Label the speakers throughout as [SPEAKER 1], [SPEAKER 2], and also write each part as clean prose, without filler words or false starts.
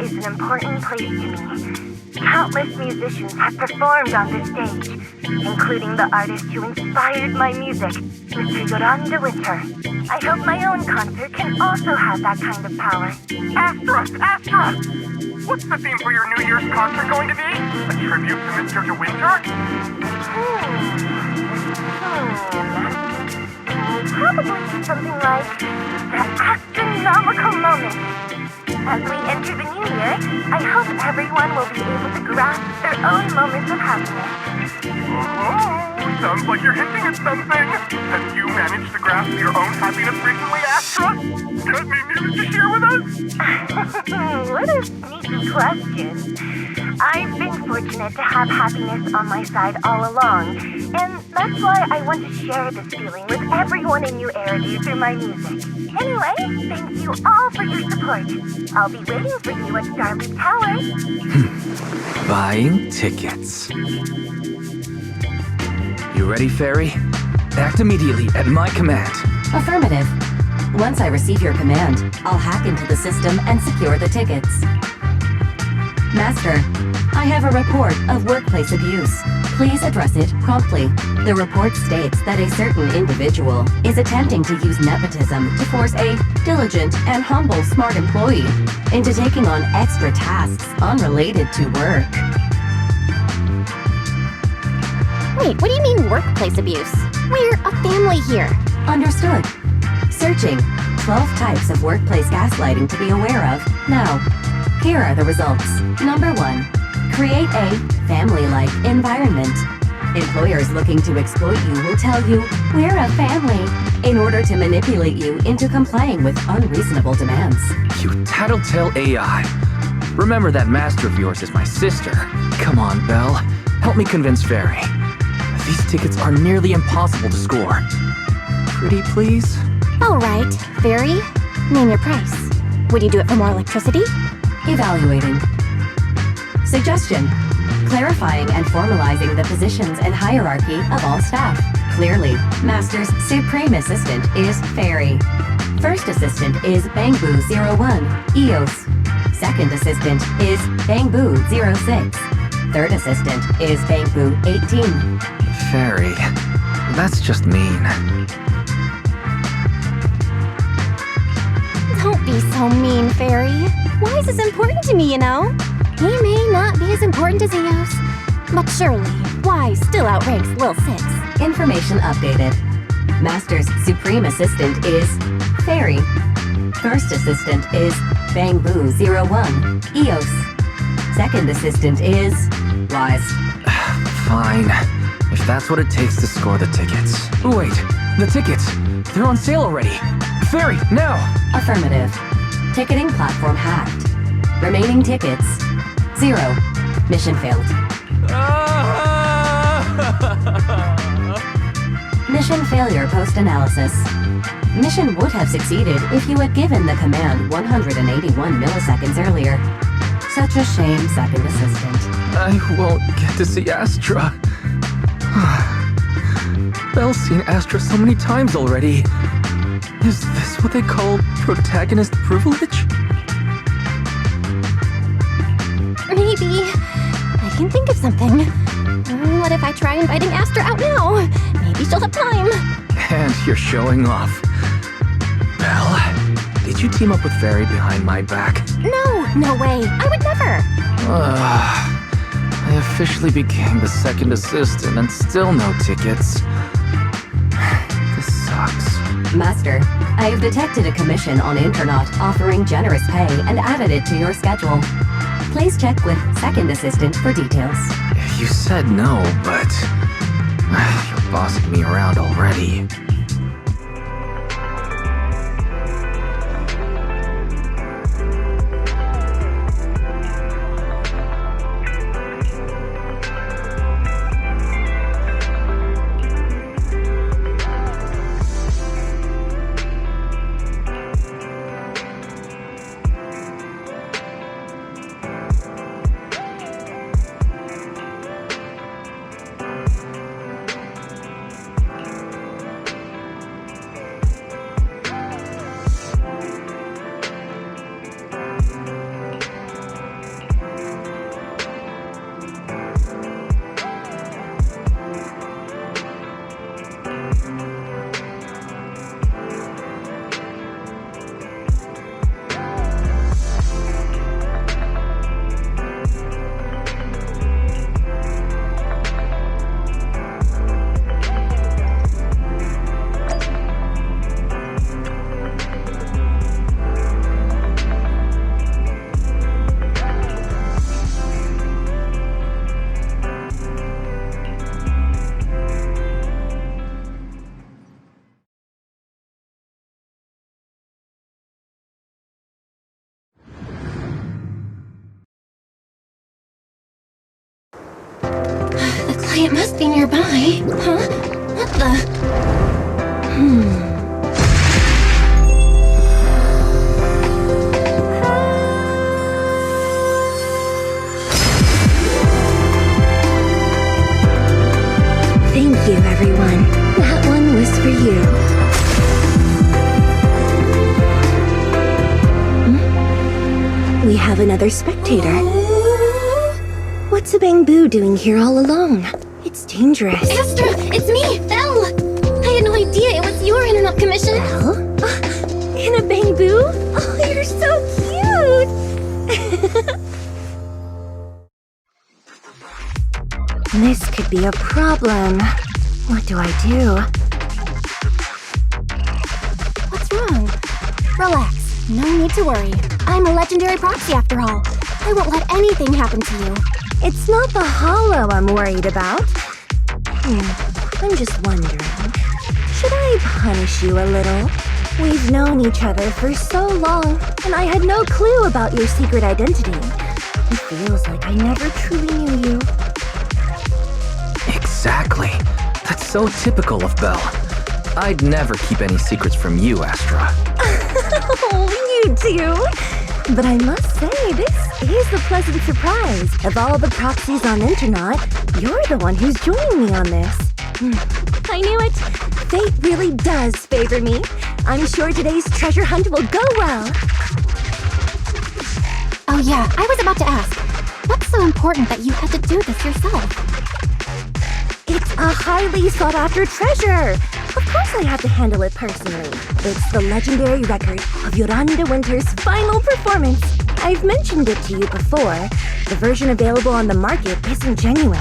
[SPEAKER 1] is an important place to me. Countless musicians have performed on this stage, including the artist who inspired my music, Mr. Yoran de Winter. I hope my own concert can also have that kind of power.
[SPEAKER 2] Astra! What's the theme for your New Year's concert going to be? A tribute to Mr. De Winter?
[SPEAKER 1] Probably something like the Astra-nomical moment. As we enter the new year, I hope everyone will be able to grasp their own moments of happiness.
[SPEAKER 2] Oh, sounds like you're hinting at something. Have you managed to grasp your own happiness recently, Astra? Got any news to share with us?
[SPEAKER 1] What a sneaky question. I've been fortunate to have happiness on my side all along, and that's why I want to share this feeling with everyone in New Eridu through my music. Anyway, thank you all for your support. I'll be waiting for you at Starleaf Tower.
[SPEAKER 3] Buying tickets. You ready, Fairy? Act immediately at my command.
[SPEAKER 4] Affirmative. Once I receive your command, I'll hack into the system and secure the tickets. Master, I have a report of workplace abuse. Please address it promptly. The report states that a certain individual is attempting to use nepotism to force a diligent and humble smart employee into taking on extra tasks unrelated to work.
[SPEAKER 5] Wait, what do you mean workplace abuse? We're a family here.
[SPEAKER 4] Understood. Searching. 12 types of workplace gaslighting to be aware of. Now, here are the results. Number 1. Create a family-like environment. Employers looking to exploit you will tell you, "We're a family," in order to manipulate you into complying with unreasonable demands.
[SPEAKER 3] You tattletale AI. Remember that master of yours is my sister. Come on, Belle. Help me convince Fairy. These tickets are nearly impossible to score. Pretty please?
[SPEAKER 5] All right, Fairy, name your price. Would you do it for more electricity?
[SPEAKER 4] Evaluating. Suggestion. Clarifying and formalizing the positions and hierarchy of all staff. Clearly, Master's Supreme Assistant is Fairy. First Assistant is Bangbu 01, eous. Second Assistant is Bangbu 06. Third Assistant is Bangbu 18.
[SPEAKER 3] Fairy, that's just mean.
[SPEAKER 5] Don't be so mean, Fairy. Why is this important to me, you know? He may not be as important as eous, but surely, why still outranks Lil 6?
[SPEAKER 4] Information updated. Master's Supreme Assistant is Fairy. First Assistant is Bangbu 01, eous. Second Assistant is Wise.
[SPEAKER 3] Fine. If that's what it takes to score the tickets. Wait, the tickets! They're on sale already! Fairy, now!
[SPEAKER 4] Affirmative. Ticketing platform hacked. Remaining tickets 0. Mission failed. Mission failure post-analysis. Mission would have succeeded if you had given the command 181 milliseconds earlier. Such a shame, Second Assistant.
[SPEAKER 3] I won't get to see Astra. Belle's seen Astra so many times already. Is this what they call protagonist privilege?
[SPEAKER 5] Maybe. I can think of something. What if I try inviting Astra out now? Maybe she'll have time.
[SPEAKER 3] And you're showing off. Belle, did you team up with Fairy behind my back?
[SPEAKER 5] No way. I would never.
[SPEAKER 3] I officially became the second assistant and still no tickets. This sucks.
[SPEAKER 4] Master, I have detected a commission on Internet offering generous pay and added it to your schedule. Please check with Second Assistant for details.
[SPEAKER 3] You said no, but you're bossing me around already.
[SPEAKER 5] Why, it must be nearby. Huh? What the?
[SPEAKER 6] Thank you, everyone. That one was for you. We have another spectator. What's a bamboo doing here all alone? It's dangerous.
[SPEAKER 5] Astra, it's me, Belle! I had no idea it was your internet commission.
[SPEAKER 6] Belle? In a bamboo? Oh, you're so cute! This could be a problem. What do I do?
[SPEAKER 5] What's wrong? Relax. No need to worry. I'm a legendary proxy after all. I won't let anything happen to you.
[SPEAKER 6] It's not the hollow I'm worried about. I'm just wondering, should I punish you a little? We've known each other for so long, and I had no clue about your secret identity. It feels like I never truly knew you.
[SPEAKER 3] Exactly. That's so typical of Belle. I'd never keep any secrets from you, Astra.
[SPEAKER 6] Oh, you do? But I must say, this is a pleasant surprise. Of all the proxies on Internet, you're the one who's joining me on this. I knew it. Fate really does favor me. I'm sure today's treasure hunt will go well.
[SPEAKER 5] Oh yeah, I was about to ask. What's so important that you had to do this yourself?
[SPEAKER 6] It's a highly sought-after treasure. Of course I have to handle it personally. It's the legendary record of Yolanda Winter's final performance. I've mentioned it to you before. The version available on the market isn't genuine.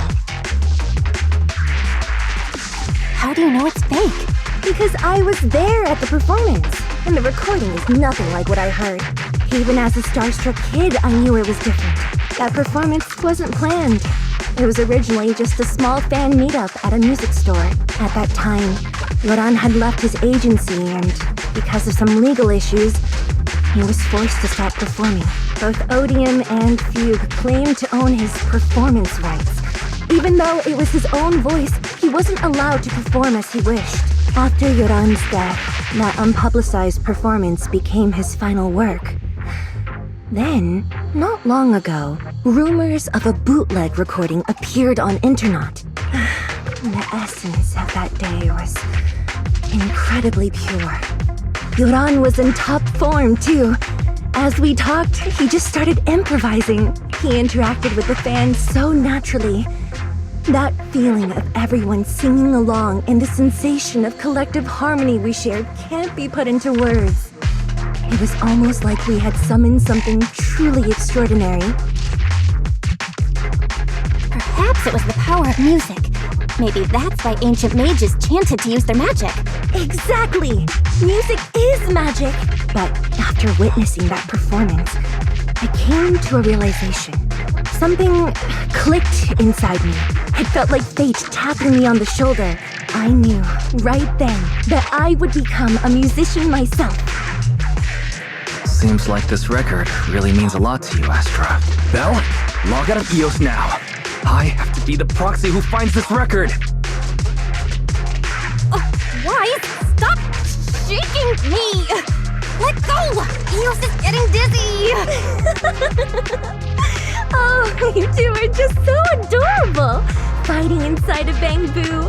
[SPEAKER 5] How do you know it's fake?
[SPEAKER 6] Because I was there at the performance, and the recording is nothing like what I heard. Even as a starstruck kid, I knew it was different. That performance wasn't planned. It was originally just a small fan meetup at a music store. At that time, Yoran had left his agency and, because of some legal issues, he was forced to stop performing. Both Odium and Fugue claimed to own his performance rights. Even though it was his own voice, he wasn't allowed to perform as he wished. After Yoran's death, that unpublicized performance became his final work. Then, not long ago, rumors of a bootleg recording appeared on Internet. The essence of that day was incredibly pure. Yoran was in top form, too. As we talked, he just started improvising. He interacted with the fans so naturally. That feeling of everyone singing along and the sensation of collective harmony we shared can't be put into words. It was almost like we had summoned something truly extraordinary.
[SPEAKER 5] Perhaps it was the power of music. Maybe that's why ancient mages chanted to use their magic.
[SPEAKER 6] Exactly! Music is magic! But after witnessing that performance, I came to a realization. Something clicked inside me. It felt like fate tapping me on the shoulder. I knew, right then, that I would become a musician myself.
[SPEAKER 3] Seems like this record really means a lot to you, Astra. Belle, log out of EOS now. I have to be the proxy who finds this record.
[SPEAKER 5] Why? Stop shaking me! Let go! Eos is getting dizzy!
[SPEAKER 6] Oh, you two are just so adorable! Fighting inside a bamboo.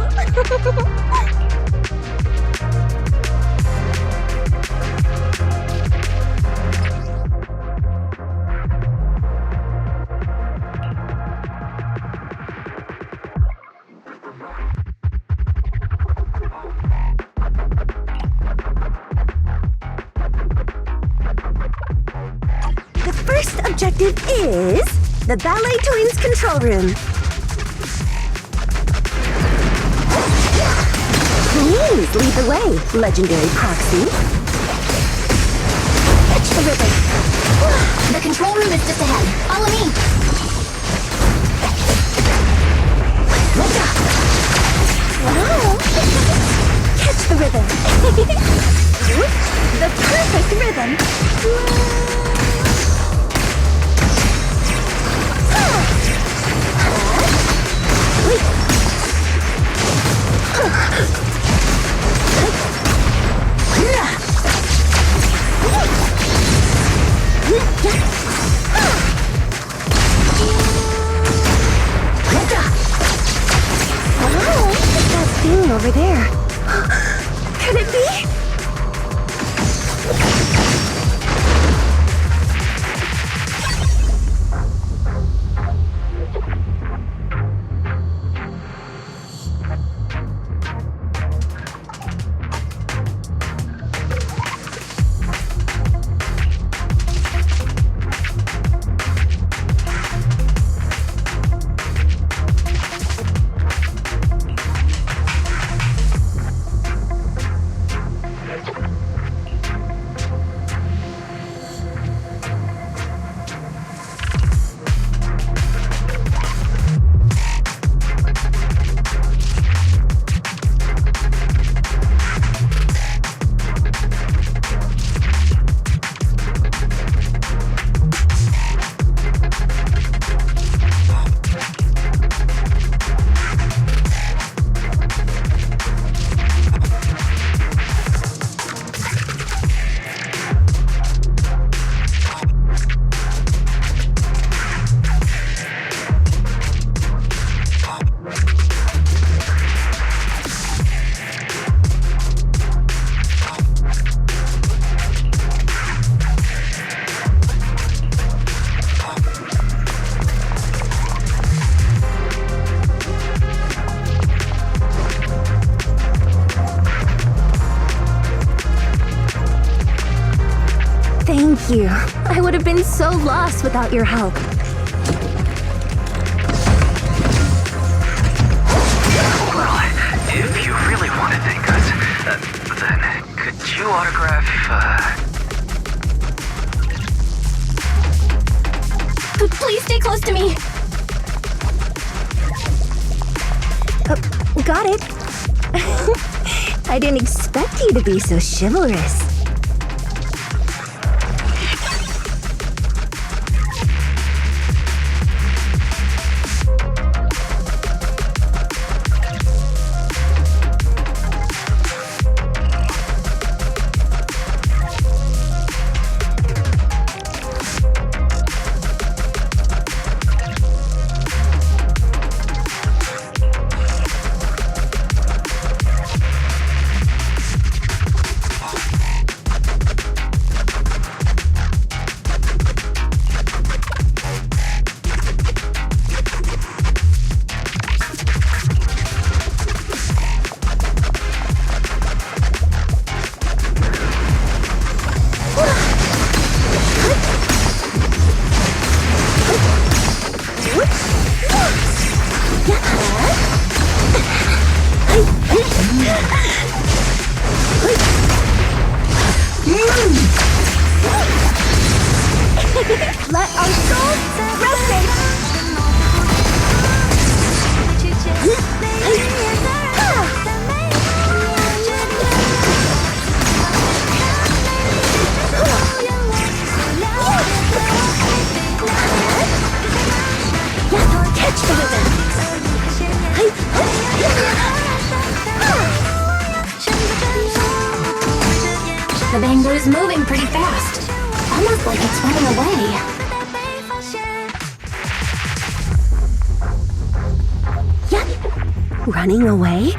[SPEAKER 6] The first objective is the Ballet Twins control room. Please lead the way, legendary proxy. Catch the rhythm.
[SPEAKER 5] The control room is just ahead. Follow me!
[SPEAKER 6] Wow! Catch the rhythm. The perfect rhythm. Wait, thing over there. Could it be? Thank you. I would have been so lost without your help.
[SPEAKER 3] Well, if you really want to thank us, then could you autograph,
[SPEAKER 5] Please stay close to me.
[SPEAKER 6] Got it. I didn't expect you to be so chivalrous. Let our souls resonate! Catch the rhythm!
[SPEAKER 5] The bamboo's moving pretty fast. Almost like it's running away.
[SPEAKER 6] Running away?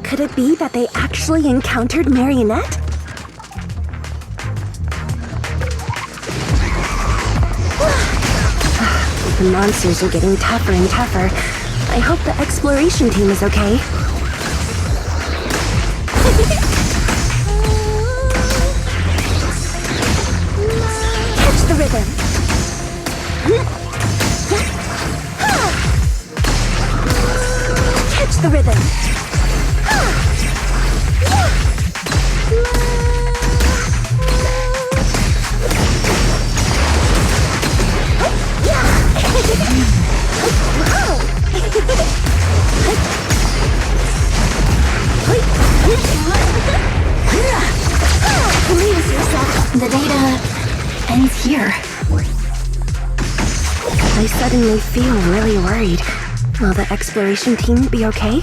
[SPEAKER 6] Could it be that they actually encountered Marionette? The monsters are getting tougher and tougher. I hope the exploration team is okay. Catch the rhythm. Catch the rhythm. Please yourself.
[SPEAKER 5] The data ends here.
[SPEAKER 6] I suddenly feel really worried. Will the exploration team be okay?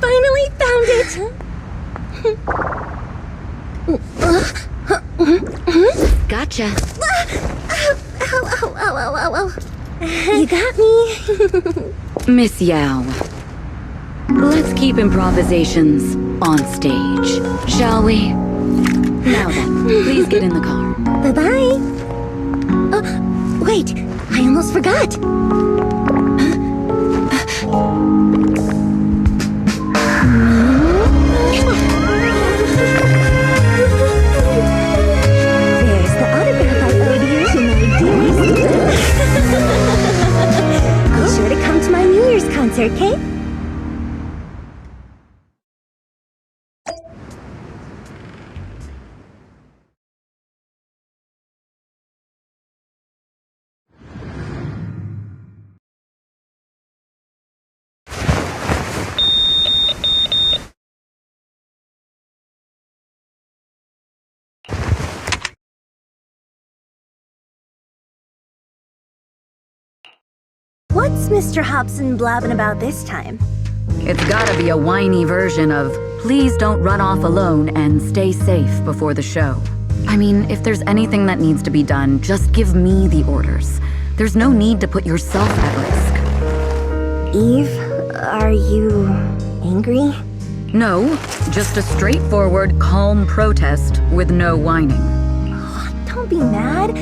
[SPEAKER 6] Finally found it!
[SPEAKER 4] Gotcha.
[SPEAKER 6] Ow. You got me.
[SPEAKER 4] Miss Yao, let's keep improvisations on stage, shall we? Now then, please get in the car.
[SPEAKER 6] Bye-bye. Wait, I almost forgot. There's the autograph I owed you to my dearest. Be sure to come to my New Year's concert, okay? What's Mr. Hobson blabbing about this time?
[SPEAKER 4] It's gotta be a whiny version of, please don't run off alone and stay safe before the show. I mean, if there's anything that needs to be done, just give me the orders. There's no need to put yourself at risk.
[SPEAKER 6] Eve, are you angry?
[SPEAKER 4] No, just a straightforward, calm protest with no whining.
[SPEAKER 6] Don't be mad.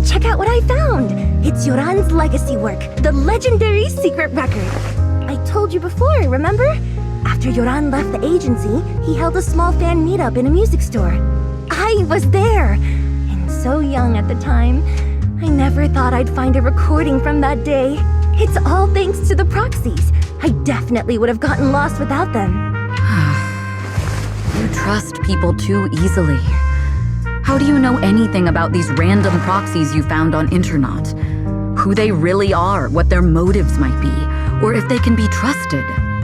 [SPEAKER 6] Check out what I found. It's Yoran's legacy work, the legendary secret record. I told you before, remember? After Yoran left the agency, he held a small fan meetup in a music store. I was there, and so young at the time. I never thought I'd find a recording from that day. It's all thanks to the proxies. I definitely would have gotten lost without them.
[SPEAKER 4] You trust people too easily. How do you know anything about these random proxies you found on Internet? Who they really are, what their motives might be, or if they can be trusted?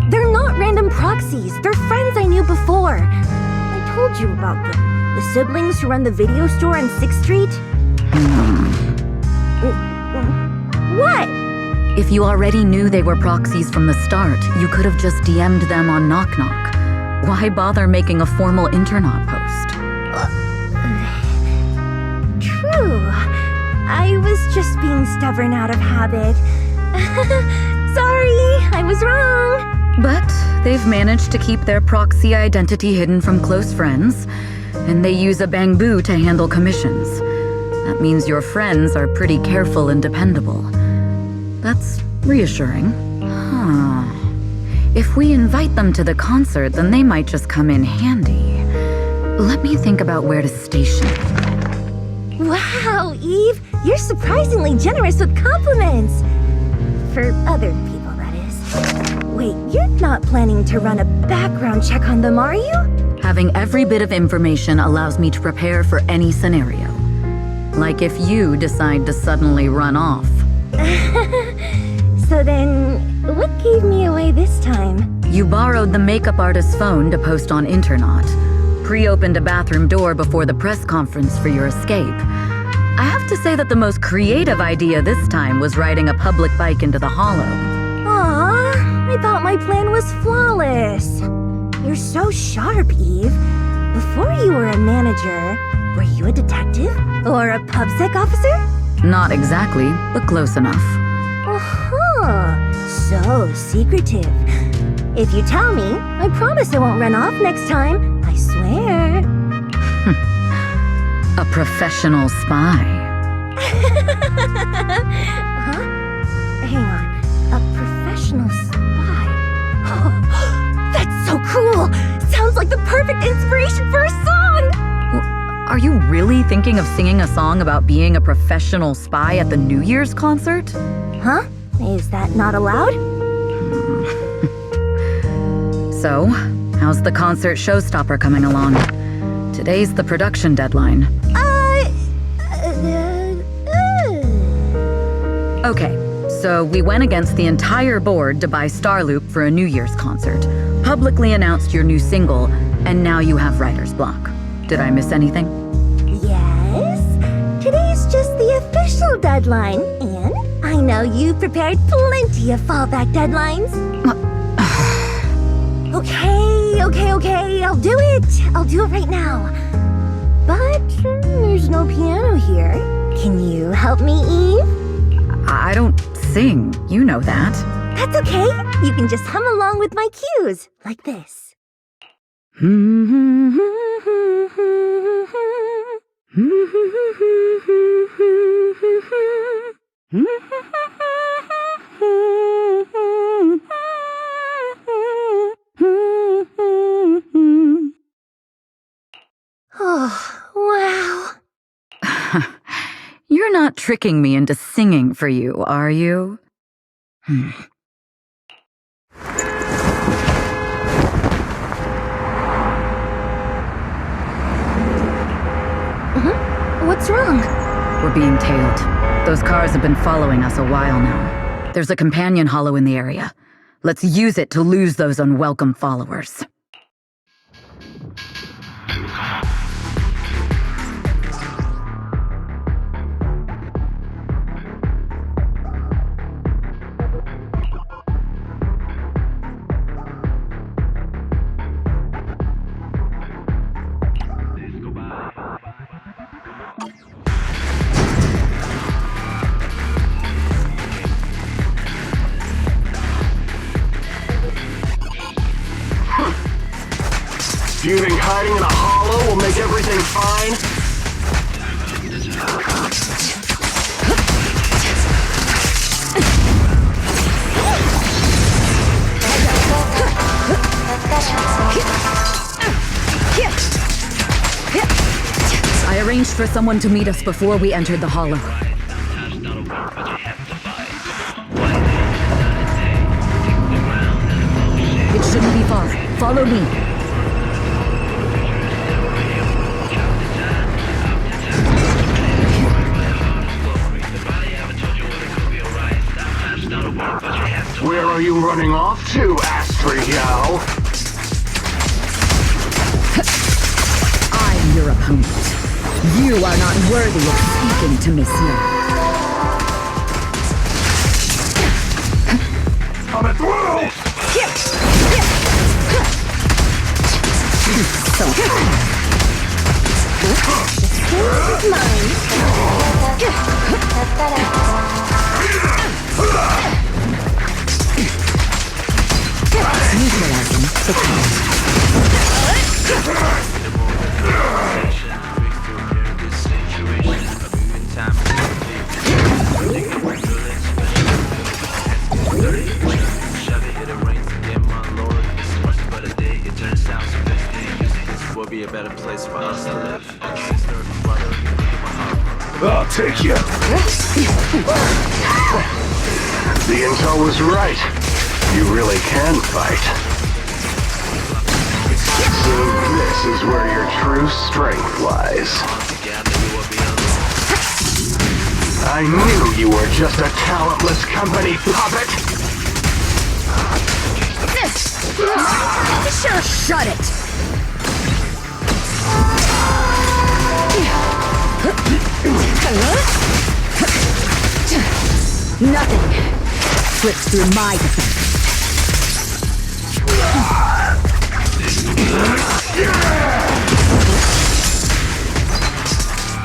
[SPEAKER 6] They're not random proxies. They're friends I knew before. I told you about them. The siblings who run the video store on 6th Street. What?
[SPEAKER 4] If you already knew they were proxies from the start, you could have just DM'd them on Knock Knock. Why bother making a formal Internet post?
[SPEAKER 6] True. I was just being stubborn out of habit. Sorry, I was wrong.
[SPEAKER 4] But they've managed to keep their proxy identity hidden from close friends, and they use a bamboo to handle commissions. That means your friends are pretty careful and dependable. That's reassuring. Huh. If we invite them to the concert, then they might just come in handy. Let me think about where to station them.
[SPEAKER 6] Wow, Eve, you're surprisingly generous with compliments. For other people, that is. Wait, you're not planning to run a background check on them, are you?
[SPEAKER 4] Having every bit of information allows me to prepare for any scenario. Like if you decide to suddenly run off.
[SPEAKER 6] So then, what gave me away this time?
[SPEAKER 4] You borrowed the makeup artist's phone to post on Internet. Pre-opened a bathroom door before the press conference for your escape. I have to say that the most creative idea this time was riding a public bike into the hollow.
[SPEAKER 6] Aw, I thought my plan was flawless. You're so sharp, Eve. Before you were a manager, were you a detective? Or a PubSec officer?
[SPEAKER 4] Not exactly, but close enough.
[SPEAKER 6] Uh-huh. So secretive. If you tell me, I promise I won't run off next time. I swear.
[SPEAKER 4] A professional spy.
[SPEAKER 6] Huh? Hang on. A professional spy. Oh, that's so cool! Sounds like the perfect inspiration for a song!
[SPEAKER 4] Are you really thinking of singing a song about being a professional spy at the New Year's concert?
[SPEAKER 6] Huh? Is that not allowed?
[SPEAKER 4] So, how's the concert showstopper coming along? Today's the production deadline. Okay, so we went against the entire board to buy Starloop for a New Year's concert, publicly announced your new single, and now you have writer's block. Did I miss anything?
[SPEAKER 6] Yes. Today's just the official deadline, and I I know you've prepared plenty of fallback deadlines. Okay, I'll do it. I'll do it right now. But there's no piano here. Can you help me, Eve?
[SPEAKER 7] I don't sing, you know that.
[SPEAKER 6] That's okay. You can just hum along with my cues, like this. Oh, wow.
[SPEAKER 7] You're not tricking me into singing for you, are you?
[SPEAKER 6] What's wrong?
[SPEAKER 7] We're being tailed. Those cars have been following us a while now. There's a companion hollow in the area. Let's use it to lose those unwelcome followers.
[SPEAKER 2] Do you think hiding in a hollow will make everything fine?
[SPEAKER 7] I arranged for someone to meet us before we entered the hollow. It shouldn't be far. Follow me.
[SPEAKER 2] Where are you running off to, Astra-nomical?
[SPEAKER 7] I'm your opponent. You are not worthy of speaking to Monsieur.
[SPEAKER 2] Coming through!
[SPEAKER 6] This is
[SPEAKER 7] Neutralizing the count.
[SPEAKER 8] Be a better place for us to live.
[SPEAKER 2] I'll take you. The intel was right. You really can fight. So this is where your true strength lies. I knew you were just a talentless company puppet.
[SPEAKER 7] Shut it! Nothing slips through my defense.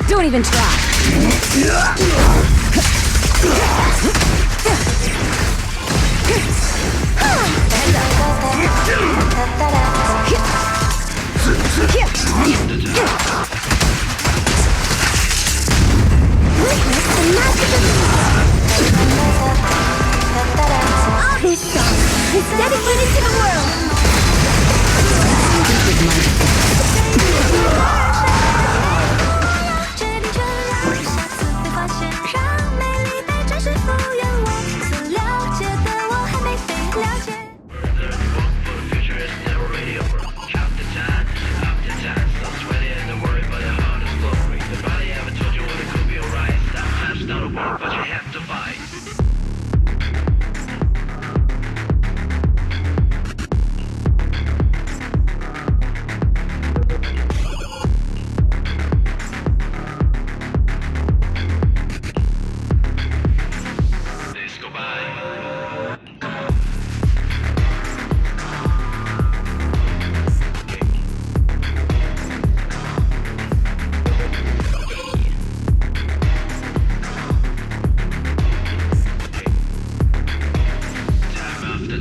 [SPEAKER 7] Don't even try.
[SPEAKER 6] This song is dedicated to the world.
[SPEAKER 8] I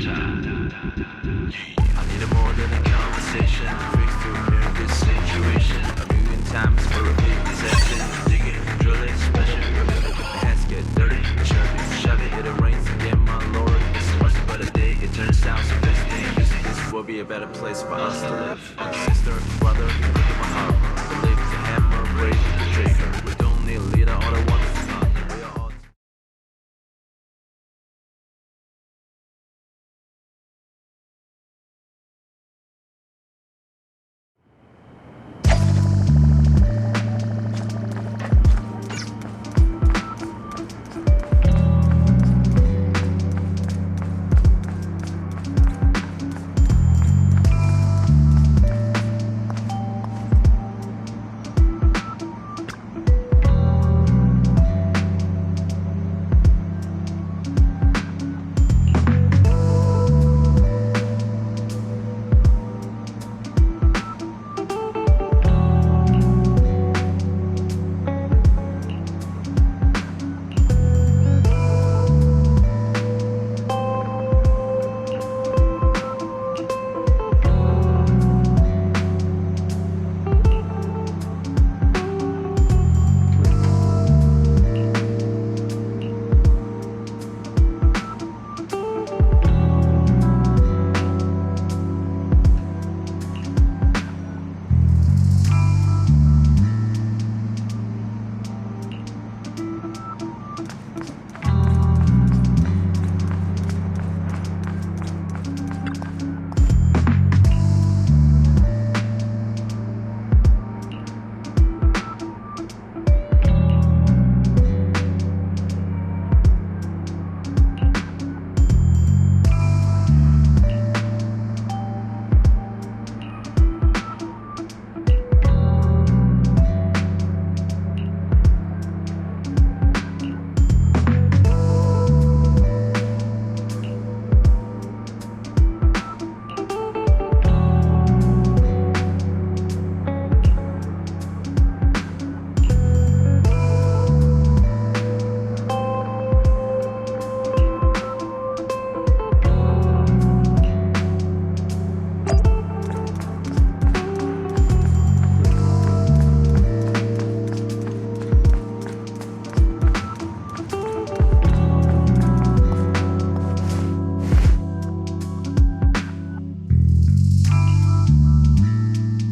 [SPEAKER 8] need more than a conversation to break through in this situation. A million times for a big deception. Digging, drilling, smashing, ripping, the hands get dirty. Shoving, it rains again, my lord. It's much but a day, it turns out so this thing. This will be a better place for us to live. Sister, brother, look at my heart. Believe the hammer, break the trigger. We don't need a leader, all the ones.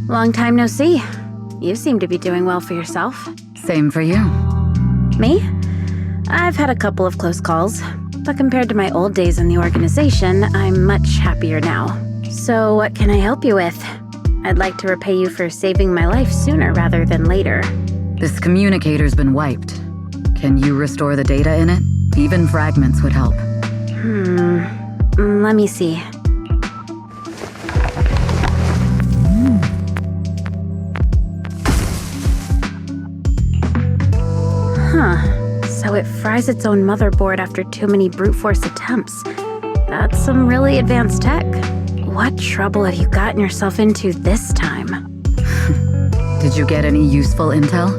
[SPEAKER 5] Long time no see. You seem to be doing well for yourself.
[SPEAKER 7] Same for you.
[SPEAKER 5] Me? I've had a couple of close calls, but compared to my old days in the organization, I'm much happier now. So what can I help you with? I'd like to repay you for saving my life sooner rather than later.
[SPEAKER 7] This communicator's been wiped. Can you restore the data in it? Even fragments would help.
[SPEAKER 5] Let me see. So it fries its own motherboard after too many brute force attempts. That's some really advanced tech. What trouble have you gotten yourself into this time?
[SPEAKER 7] Did you get any useful intel?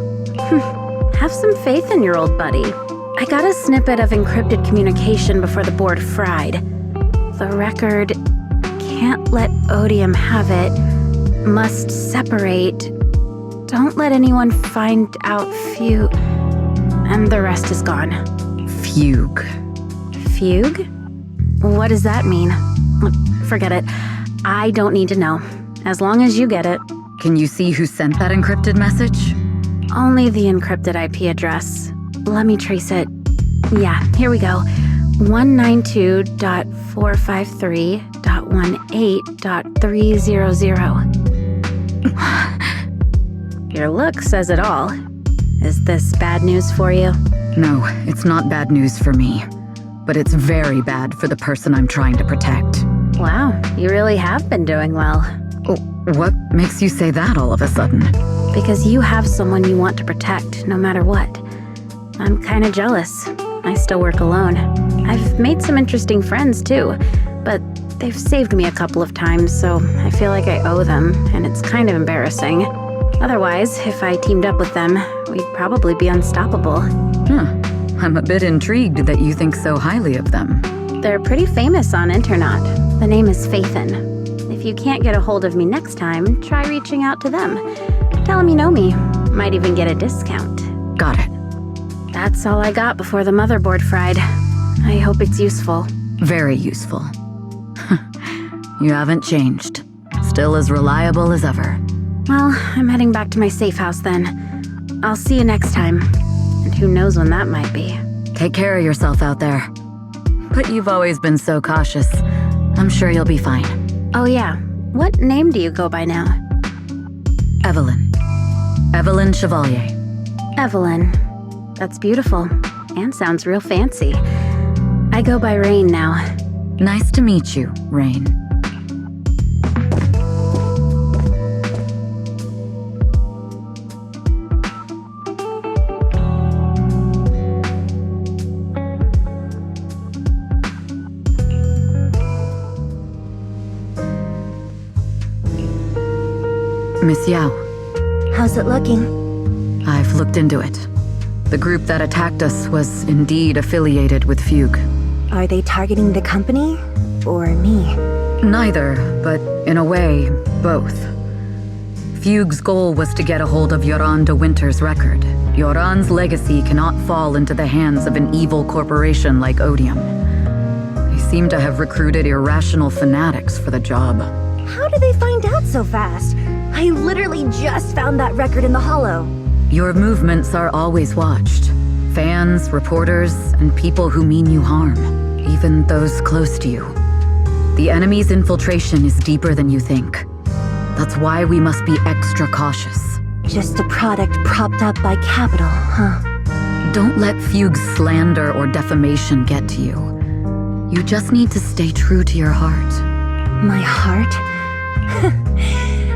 [SPEAKER 5] Have some faith in your old buddy. I got a snippet of encrypted communication before the board fried. The record, can't let Odium have it, must separate, don't let anyone find out and the rest is gone.
[SPEAKER 7] Fugue.
[SPEAKER 5] Fugue? What does that mean? Forget it. I don't need to know. As long as you get it.
[SPEAKER 7] Can you see who sent that encrypted message?
[SPEAKER 5] Only the encrypted IP address. Let me trace it. Yeah, here we go. 192.453.18.300. Your look says it all. Is this bad news for you?
[SPEAKER 7] No, it's not bad news for me. But it's very bad for the person I'm trying to protect.
[SPEAKER 5] Wow, you really have been doing well.
[SPEAKER 7] Oh, what makes you say that all of a sudden?
[SPEAKER 5] Because you have someone you want to protect, no matter what. I'm kinda jealous. I still work alone. I've made some interesting friends too, but they've saved me a couple of times, so I feel like I owe them, and it's kind of embarrassing. Otherwise, if I teamed up with them, we'd probably be unstoppable.
[SPEAKER 7] I'm a bit intrigued that you think so highly of them.
[SPEAKER 5] They're pretty famous on internet. The name is Faithin. If you can't get a hold of me next time, try reaching out to them. Tell them you know me. Might even get a discount.
[SPEAKER 7] Got it.
[SPEAKER 5] That's all I got before the motherboard fried. I hope it's useful.
[SPEAKER 7] Very useful. You haven't changed. Still as reliable as ever.
[SPEAKER 5] Well, I'm heading back to my safe house then. I'll see you next time. And who knows when that might be.
[SPEAKER 7] Take care of yourself out there. But you've always been so cautious. I'm sure you'll be fine.
[SPEAKER 5] Oh yeah, what name do you go by now?
[SPEAKER 7] Evelyn. Evelyn Chevalier.
[SPEAKER 5] Evelyn. That's beautiful. And sounds real fancy. I go by Rain now.
[SPEAKER 7] Nice to meet you, Rain. Miss Yao.
[SPEAKER 6] How's it looking?
[SPEAKER 7] I've looked into it. The group that attacked us was indeed affiliated with Fugue.
[SPEAKER 6] Are they targeting the company or me?
[SPEAKER 7] Neither, but in a way, both. Fugue's goal was to get a hold of Yoran de Winter's record. Yoran's legacy cannot fall into the hands of an evil corporation like Odium. They seem to have recruited irrational fanatics for the job.
[SPEAKER 6] How did they find out so fast? I literally just found that record in the hollow.
[SPEAKER 7] Your movements are always watched. Fans, reporters, and people who mean you harm. Even those close to you. The enemy's infiltration is deeper than you think. That's why we must be extra cautious.
[SPEAKER 6] Just a product propped up by capital, huh?
[SPEAKER 7] Don't let Fugue's slander or defamation get to you. You just need to stay true to your heart.
[SPEAKER 6] My heart?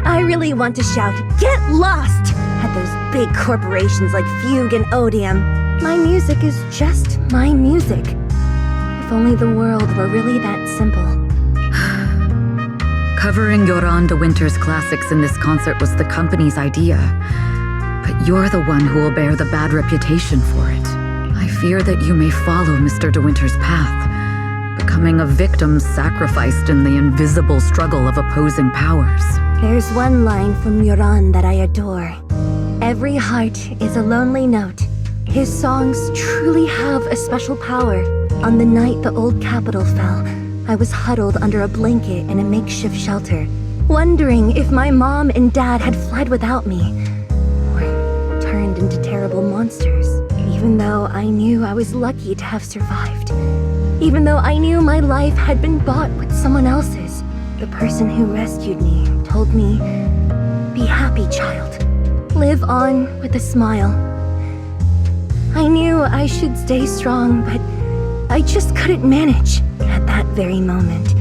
[SPEAKER 6] I really want to shout, "Get lost!" at those big corporations like Fugue and Odium. My music is just my music. If only the world were really that simple.
[SPEAKER 7] Covering Yoran de Winter's classics in this concert was the company's idea. But you're the one who will bear the bad reputation for it. I fear that you may follow Mr. de Winter's path, becoming a victim sacrificed in the invisible struggle of opposing powers.
[SPEAKER 6] There's one line from Yoran that I adore. Every heart is a lonely note. His songs truly have a special power. On the night the old capital fell, I was huddled under a blanket in a makeshift shelter, wondering if my mom and dad had fled without me, or turned into terrible monsters. Even though I knew I was lucky to have survived. Even though I knew my life had been bought with someone else's. The person who rescued me told me, "Be happy, child. Live on with a smile." I knew I should stay strong, but I just couldn't manage. At that very moment,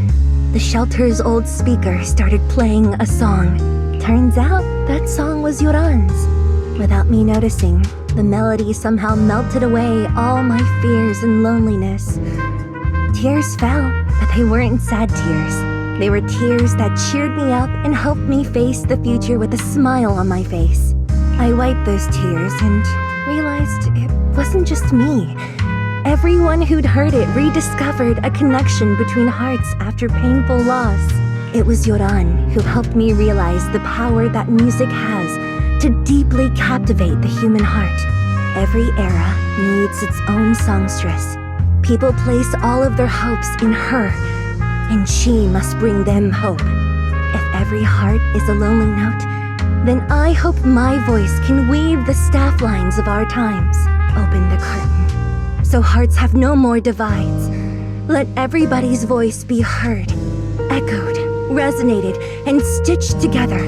[SPEAKER 6] the shelter's old speaker started playing a song. Turns out that song was Yoran's. Without me noticing, the melody somehow melted away all my fears and loneliness. Tears fell, but they weren't sad tears. They were tears that cheered me up and helped me face the future with a smile on my face. I wiped those tears and realized it wasn't just me. Everyone who'd heard it rediscovered a connection between hearts after painful loss. It was Yoran who helped me realize the power that music has to deeply captivate the human heart. Every era needs its own songstress. People place all of their hopes in her, and she must bring them hope. If every heart is a lonely note, then I hope my voice can weave the staff lines of our times. Open the curtain, so hearts have no more divides. Let everybody's voice be heard, echoed, resonated, and stitched together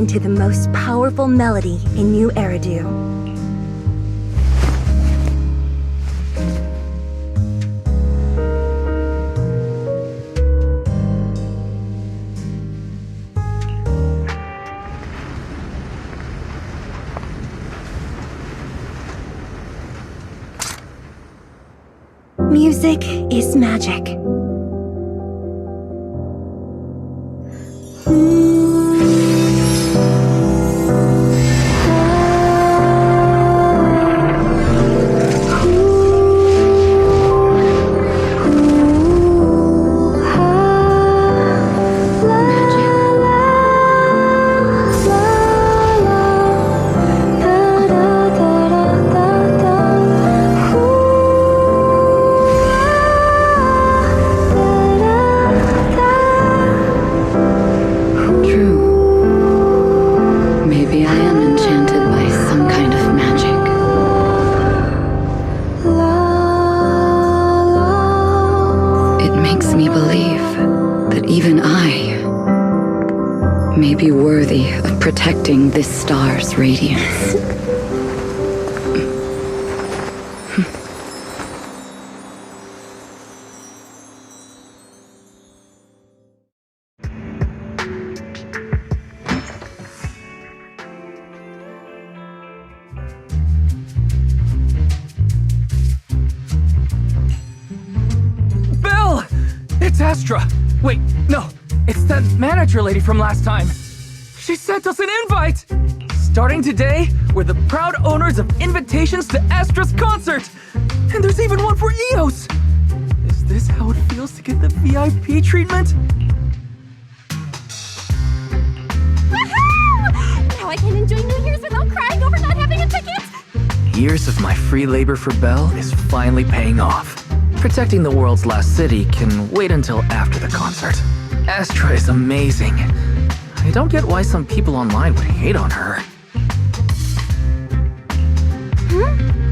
[SPEAKER 6] into the most powerful melody in New Eridu. Music is magic.
[SPEAKER 7] Even I may be worthy of protecting this star's radiance.
[SPEAKER 3] Belle! It's Astra! Wait, no, it's that manager lady from last time. She sent us an invite! Starting today, we're the proud owners of invitations to Astra's concert! And there's even one for eous! Is this how it feels to get the VIP treatment?
[SPEAKER 6] Woohoo! Now I can enjoy New Year's without crying over not having a ticket!
[SPEAKER 3] Years of my free labor for Belle is finally paying off. Protecting the world's last city can wait until after the concert. Astra is amazing. I don't get why some people online would hate on her.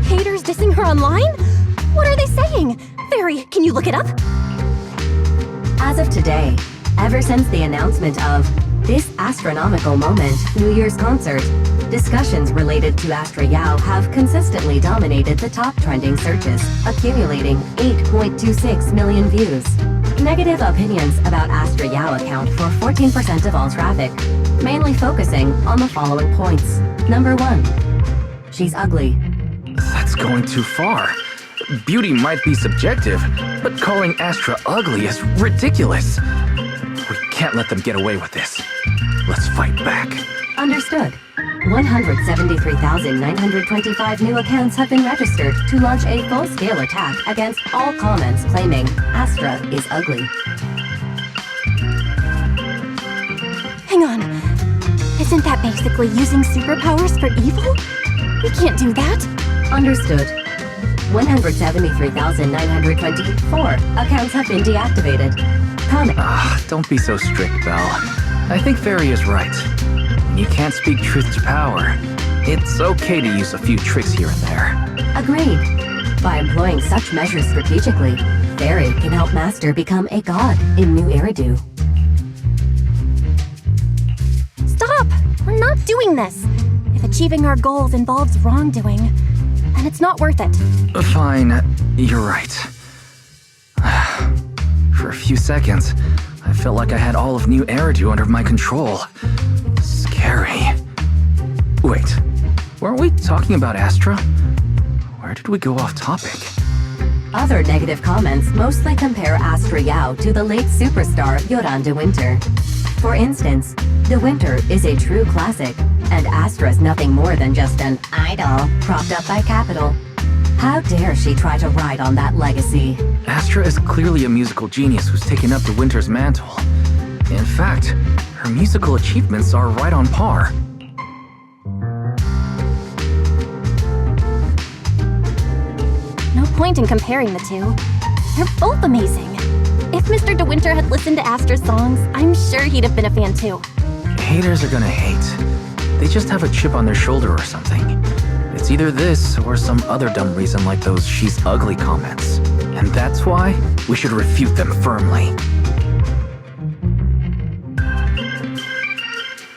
[SPEAKER 6] Haters dissing her online? What are they saying? Fairy, can you look it up?
[SPEAKER 4] As of today, ever since the announcement of this Astra-nomical moment New Year's concert, discussions related to Astra Yao have consistently dominated the top trending searches, accumulating 8.26 million views. Negative opinions about Astra Yao account for 14% of all traffic, mainly focusing on the following points. Number 1. She's ugly.
[SPEAKER 3] That's going too far. Beauty might be subjective, but calling Astra ugly is ridiculous. We can't let them get away with this. Let's fight back.
[SPEAKER 4] Understood. 173,925 new accounts have been registered to launch a full-scale attack against all comments claiming Astra is ugly.
[SPEAKER 6] Hang on. Isn't that basically using superpowers for evil? We can't do that.
[SPEAKER 4] Understood. 173,924 accounts have been deactivated. Comment.
[SPEAKER 3] Don't be so strict, Belle. I think Fairy is right. When you can't speak truth to power, it's okay to use a few tricks here and there.
[SPEAKER 4] Agreed. By employing such measures strategically, Fairy can help Master become a god in New Eridu.
[SPEAKER 6] Stop! We're not doing this. If achieving our goals involves wrongdoing, then it's not worth it.
[SPEAKER 3] Fine, you're right. For a few seconds, I felt like I had all of New Eridu under my control. Scary. Wait, weren't we talking about Astra? Where did we go off topic?
[SPEAKER 4] Other negative comments mostly compare Astra Yao to the late superstar Yoran De Winter. For instance, De Winter is a true classic, and Astra's nothing more than just an idol propped up by capital. How dare she try to ride on that legacy?
[SPEAKER 3] Astra is clearly a musical genius who's taken up De Winter's mantle. In fact, her musical achievements are right on par.
[SPEAKER 6] No point in comparing the two. They're both amazing. If Mr. De Winter had listened to Astra's songs, I'm sure he'd have been a fan too.
[SPEAKER 3] Haters are gonna hate. They just have a chip on their shoulder or something. It's either this or some other dumb reason like those "she's ugly" comments. And that's why we should refute them firmly.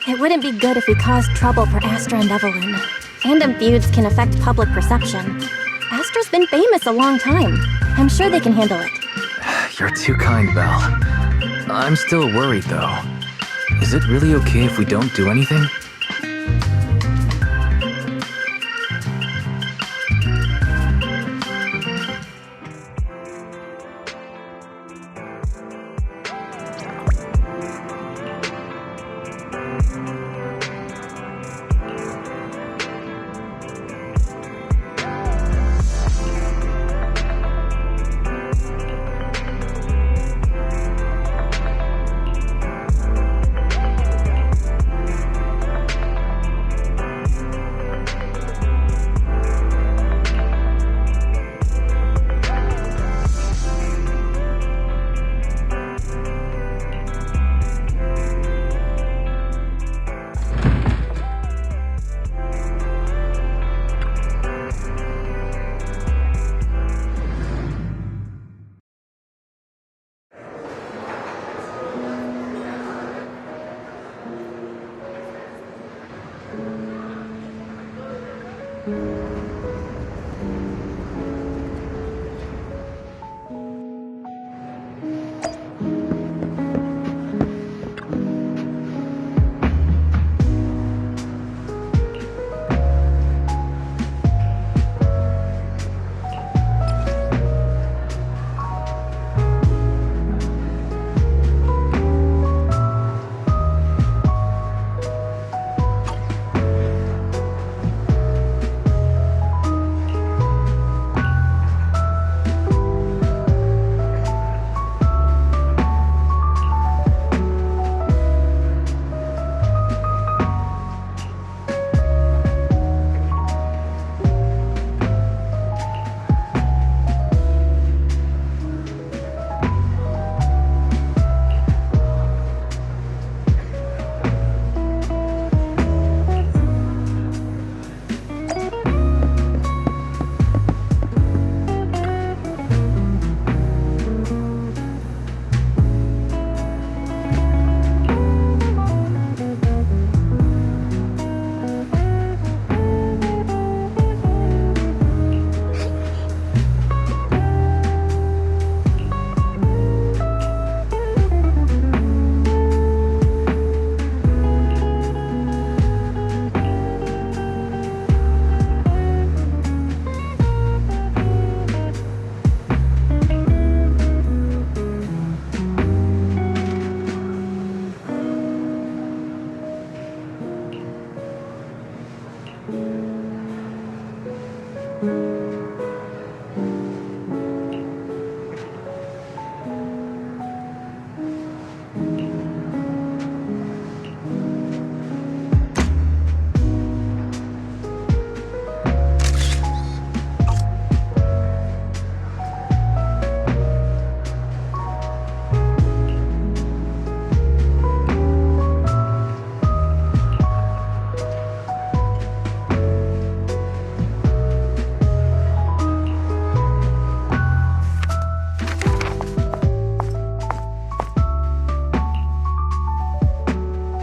[SPEAKER 6] It wouldn't be good if we caused trouble for Astra and Evelyn. Fandom feuds can affect public perception. Astra's been famous a long time. I'm sure they can handle it.
[SPEAKER 3] You're too kind, Belle. I'm still worried, though. Is it really okay if we don't do anything?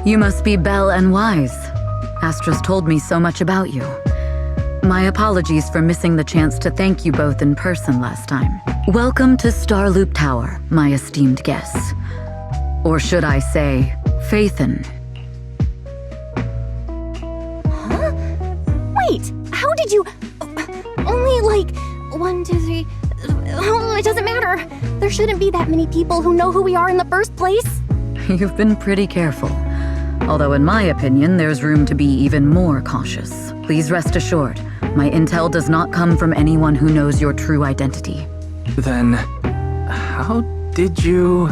[SPEAKER 7] You must be Belle and Wise. Astra's told me so much about you. My apologies for missing the chance to thank you both in person last time. Welcome to Starloop Tower, my esteemed guests. Or should I say, Faithen.
[SPEAKER 6] Huh? Wait, how did you... Only like 1, 2, 3... Oh, it doesn't matter. There shouldn't be that many people who know who we are in the first place.
[SPEAKER 7] You've been pretty careful. Although in my opinion, there's room to be even more cautious. Please rest assured, my intel does not come from anyone who knows your true identity.
[SPEAKER 3] Then, how did you...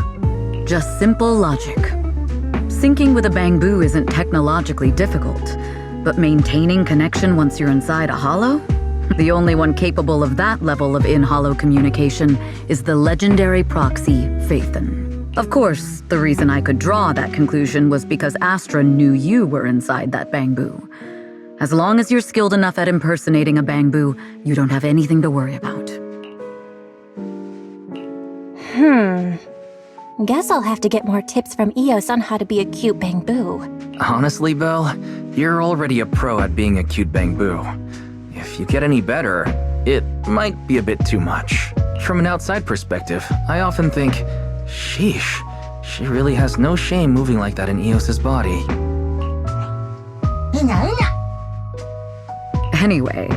[SPEAKER 7] Just simple logic. Syncing with a bamboo isn't technologically difficult, but maintaining connection once you're inside a hollow? The only one capable of that level of in-hollow communication is the legendary proxy, Faithen. Of course, the reason I could draw that conclusion was because Astra knew you were inside that bamboo. As long as you're skilled enough at impersonating a bamboo, you don't have anything to worry about.
[SPEAKER 6] Guess I'll have to get more tips from Eos on how to be a cute bamboo.
[SPEAKER 3] Honestly, Belle, you're already a pro at being a cute bamboo. If you get any better, it might be a bit too much. From an outside perspective, I often think, sheesh, she really has no shame moving like that in Eos's body.
[SPEAKER 7] Anyway,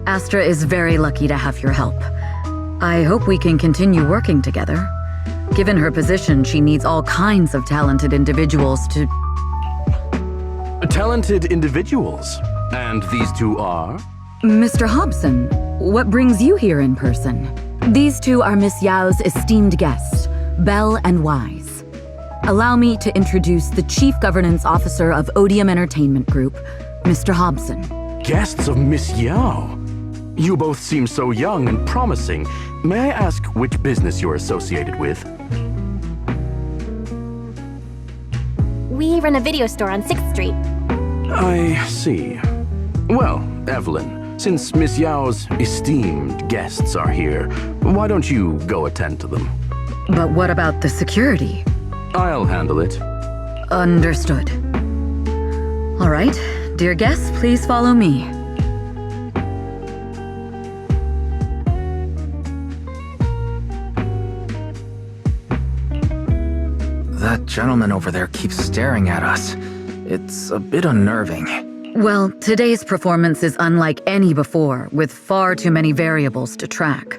[SPEAKER 7] Astra is very lucky to have your help. I hope we can continue working together. Given her position, she needs all kinds of talented individuals to...
[SPEAKER 9] Talented individuals? And these two are?
[SPEAKER 7] Mr. Hobson, what brings you here in person? These two are Miss Yao's esteemed guests, Belle and Wise. Allow me to introduce the Chief Governance Officer of Odium Entertainment Group, Mr. Hobson.
[SPEAKER 9] Guests of Miss Yao? You both seem so young and promising. May I ask which business you're associated with?
[SPEAKER 6] We run a video store on 6th Street.
[SPEAKER 9] I see. Well, Evelyn, since Miss Yao's esteemed guests are here, why don't you go attend to them?
[SPEAKER 7] But what about the security?
[SPEAKER 9] I'll handle it.
[SPEAKER 7] Understood. All right, dear guests, please follow me.
[SPEAKER 3] That gentleman over there keeps staring at us. It's a bit unnerving.
[SPEAKER 7] Well, today's performance is unlike any before, with far too many variables to track.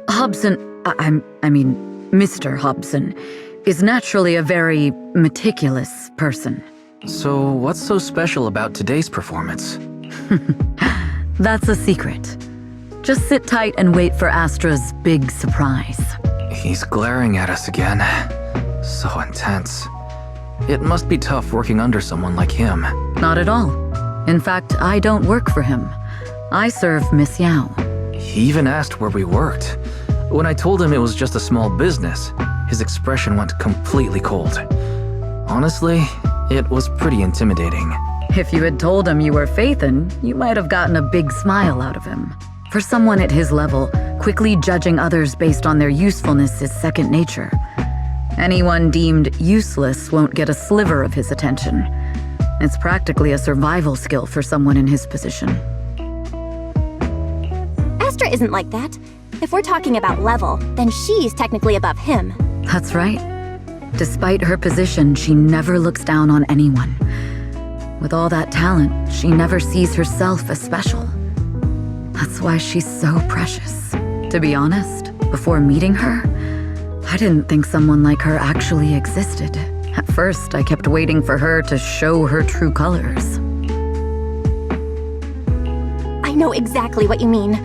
[SPEAKER 7] Hobson, Mr. Hobson, is naturally a very meticulous person.
[SPEAKER 3] So what's so special about today's performance?
[SPEAKER 7] That's a secret. Just sit tight and wait for Astra's big surprise.
[SPEAKER 3] He's glaring at us again. So intense. It must be tough working under someone like him.
[SPEAKER 7] Not at all. In fact, I don't work for him. I serve Miss Yao.
[SPEAKER 3] He even asked where we worked. When I told him it was just a small business, his expression went completely cold. Honestly, it was pretty intimidating.
[SPEAKER 7] If you had told him you were Faithen, you might have gotten a big smile out of him. For someone at his level, quickly judging others based on their usefulness is second nature. Anyone deemed useless won't get a sliver of his attention. It's practically a survival skill for someone in his position.
[SPEAKER 6] Astra isn't like that. If we're talking about level, then she's technically above him.
[SPEAKER 7] That's right. Despite her position, she never looks down on anyone. With all that talent, she never sees herself as special. That's why she's so precious. To be honest, before meeting her, I didn't think someone like her actually existed. At first, I kept waiting for her to show her true colors.
[SPEAKER 6] I know exactly what you mean.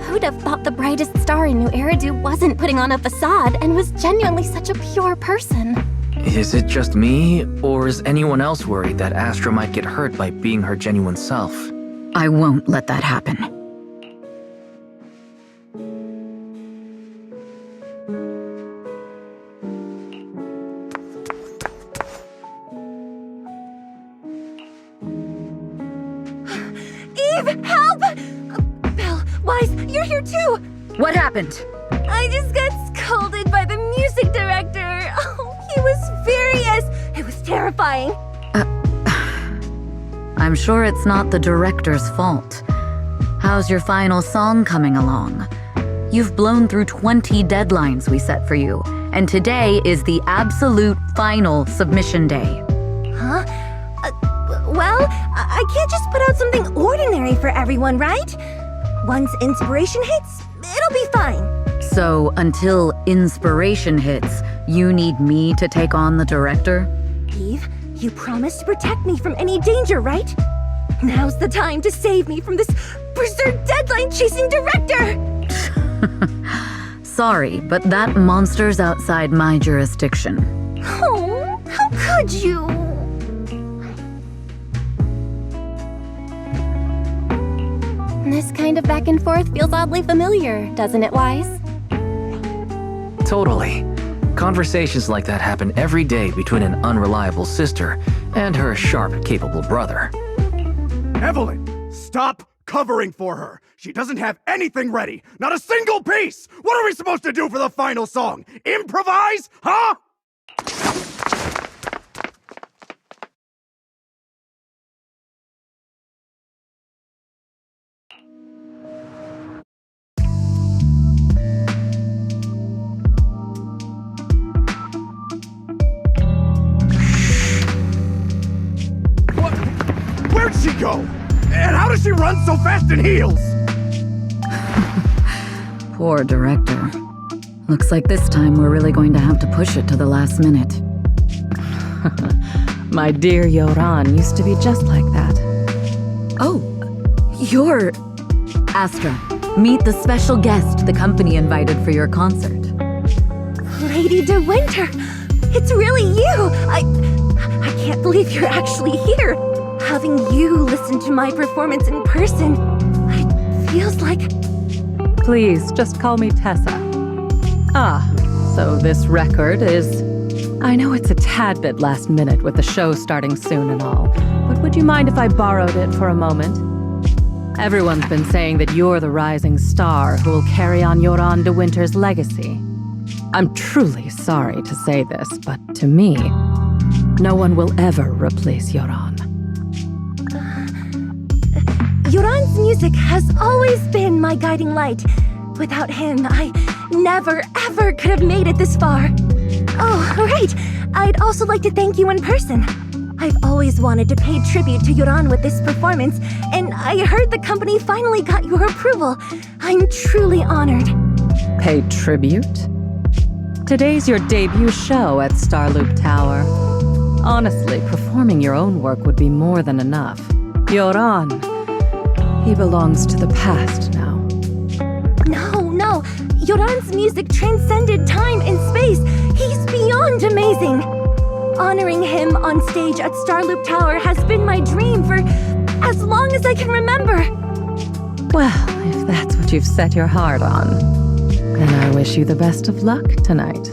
[SPEAKER 6] Who'd have thought the brightest star in New Eridu wasn't putting on a facade and was genuinely such a pure person?
[SPEAKER 3] Is it just me, or is anyone else worried that Astra might get hurt by being her genuine self?
[SPEAKER 7] I won't let that happen.
[SPEAKER 6] Eve, help! Belle, Wise, you're here too!
[SPEAKER 7] What happened?
[SPEAKER 6] I just got scolded by the music director. Oh, he was furious. It was terrifying.
[SPEAKER 7] I'm sure it's not the director's fault. How's your final song coming along? You've blown through 20 deadlines we set for you, and today is the absolute final submission day.
[SPEAKER 6] Huh? Well, I can't just put out something ordinary for everyone, right? Once inspiration hits, it'll be fine.
[SPEAKER 7] So, until inspiration hits, you need me to take on the director?
[SPEAKER 6] Eve, you promised to protect me from any danger, right? Now's the time to save me from this berserk deadline-chasing director!
[SPEAKER 7] Sorry, but that monster's outside my jurisdiction.
[SPEAKER 6] Oh, how could you?
[SPEAKER 10] This kind of back and forth feels oddly familiar, doesn't it, Wise?
[SPEAKER 3] Totally. Conversations like that happen every day between an unreliable sister and her sharp, capable brother.
[SPEAKER 2] Evelyn, stop covering for her. She doesn't have anything ready. Not a single piece. What are we supposed to do for the final song? Improvise? Huh? Where'd she go? And how does she run so fast in heels?
[SPEAKER 7] Poor director. Looks like this time we're really going to have to push it to the last minute.
[SPEAKER 11] My dear Yoran used to be just like that.
[SPEAKER 7] Oh, you're... Astra, meet the special guest the company invited for your concert.
[SPEAKER 6] Lady De Winter! It's really you! I can't believe you're actually here! Having you listen to my performance in person, it feels like...
[SPEAKER 11] Please, just call me Tessa. Ah, so this record is... I know it's a tad bit last minute with the show starting soon and all, but would you mind if I borrowed it for a moment? Everyone's been saying that you're the rising star who will carry on Yoran De Winter's legacy. I'm truly sorry to say this, but to me, no one will ever replace Yoran.
[SPEAKER 6] Yoran's music has always been my guiding light. Without him, I never, ever could have made it this far. Oh, right. I'd also like to thank you in person. I've always wanted to pay tribute to Yoran with this performance, and I heard the company finally got your approval. I'm truly honored.
[SPEAKER 11] Pay tribute? Today's your debut show at Starloop Tower. Honestly, performing your own work would be more than enough. Yoran, he belongs to the past now.
[SPEAKER 6] No. Yoran's music transcended time and space. He's beyond amazing. Honoring him on stage at Starloop Tower has been my dream for as long as I can remember.
[SPEAKER 11] Well, if that's what you've set your heart on, then I wish you the best of luck tonight.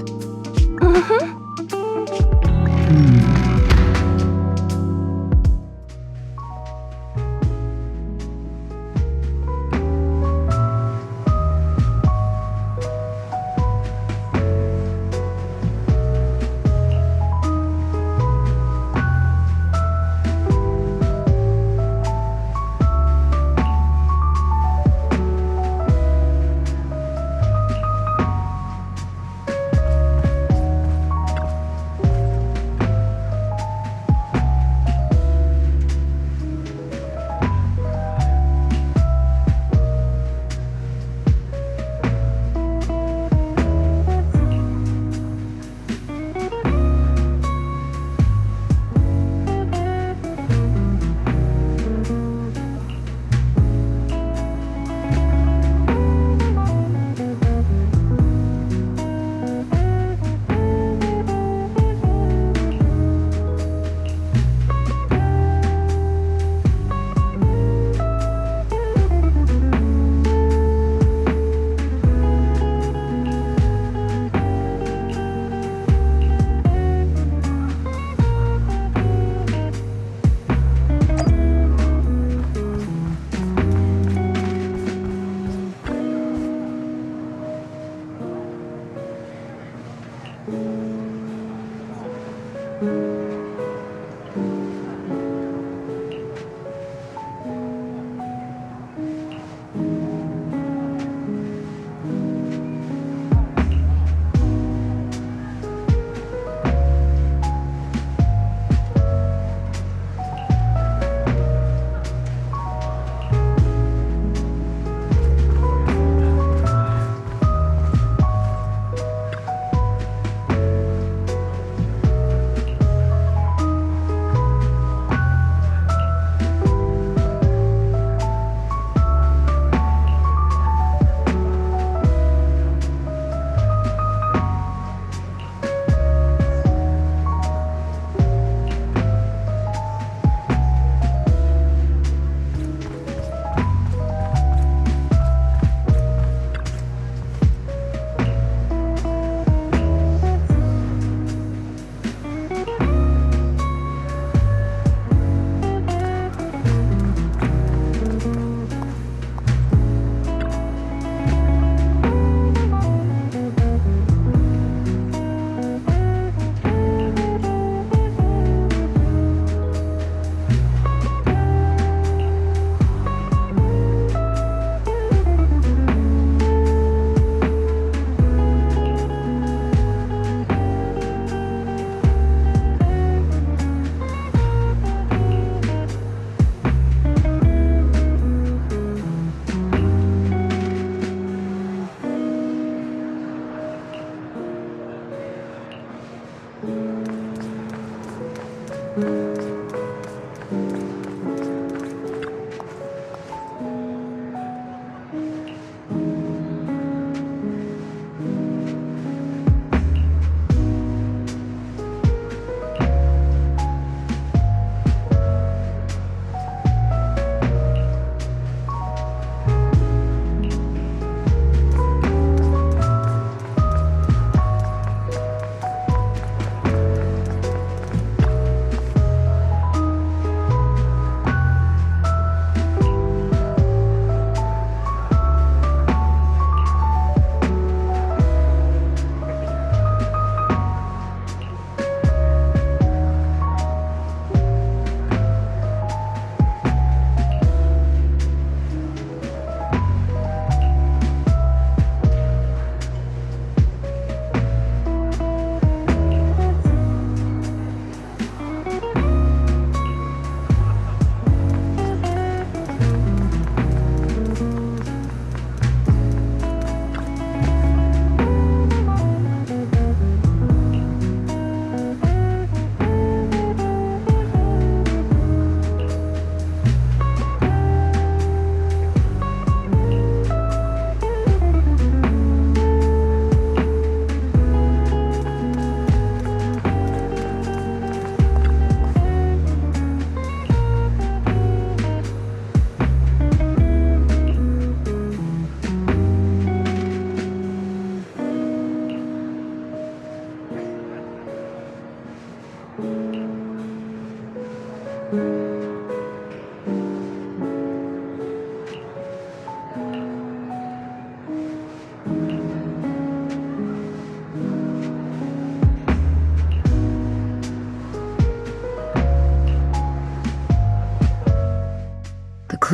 [SPEAKER 7] The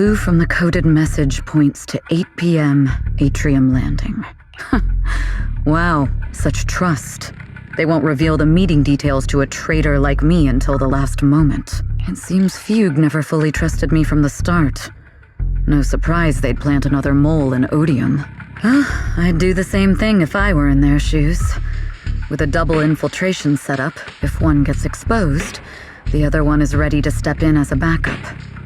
[SPEAKER 7] clue from the coded message points to 8 p.m. Atrium Landing. Wow, such trust. They won't reveal the meeting details to a traitor like me until the last moment. It seems Fugue never fully trusted me from the start. No surprise they'd plant another mole in Odium. I'd do the same thing if I were in their shoes. With a double infiltration setup, if one gets exposed, the other one is ready to step in as a backup.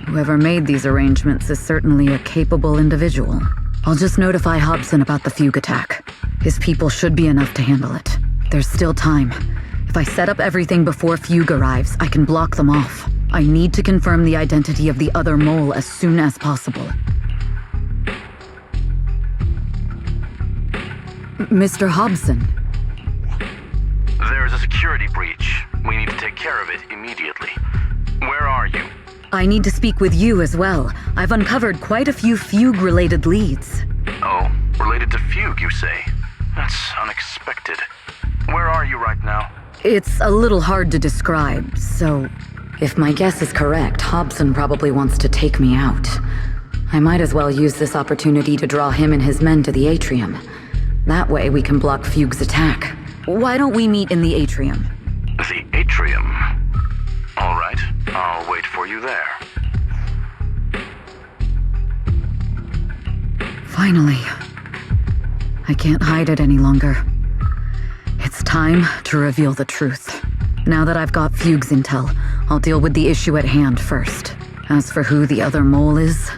[SPEAKER 7] Whoever made these arrangements is certainly a capable individual. I'll just notify Hobson about the Fugue attack. His people should be enough to handle it. There's still time. If I set up everything before Fugue arrives, I can block them off. I need to confirm the identity of the other mole as soon as possible. Mr. Hobson.
[SPEAKER 9] There's a security breach. We need to take care of it immediately. Where are you?
[SPEAKER 7] I need to speak with you as well. I've uncovered quite a few Fugue-related leads.
[SPEAKER 9] Oh, related to Fugue, you say? That's unexpected. Where are you right now?
[SPEAKER 7] It's a little hard to describe, so if my guess is correct, Hobson probably wants to take me out. I might as well use this opportunity to draw him and his men to the atrium. That way we can block Fugue's attack. Why don't we meet in the atrium?
[SPEAKER 9] The atrium? All right, I'll wait for you there.
[SPEAKER 7] Finally. I can't hide it any longer. It's time to reveal the truth. Now that I've got Fugue's intel, I'll deal with the issue at hand first. As for who the other mole is,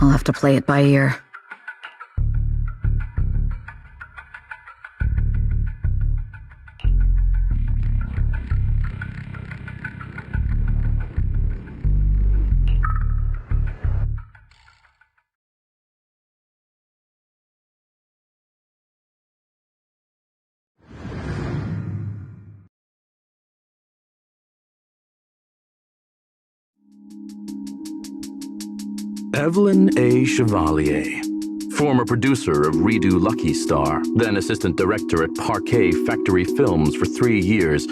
[SPEAKER 7] I'll have to play it by ear.
[SPEAKER 9] Evelyn A. Chevalier, former producer of Redo Lucky Star, then assistant director at Parquet Factory Films for 3 years,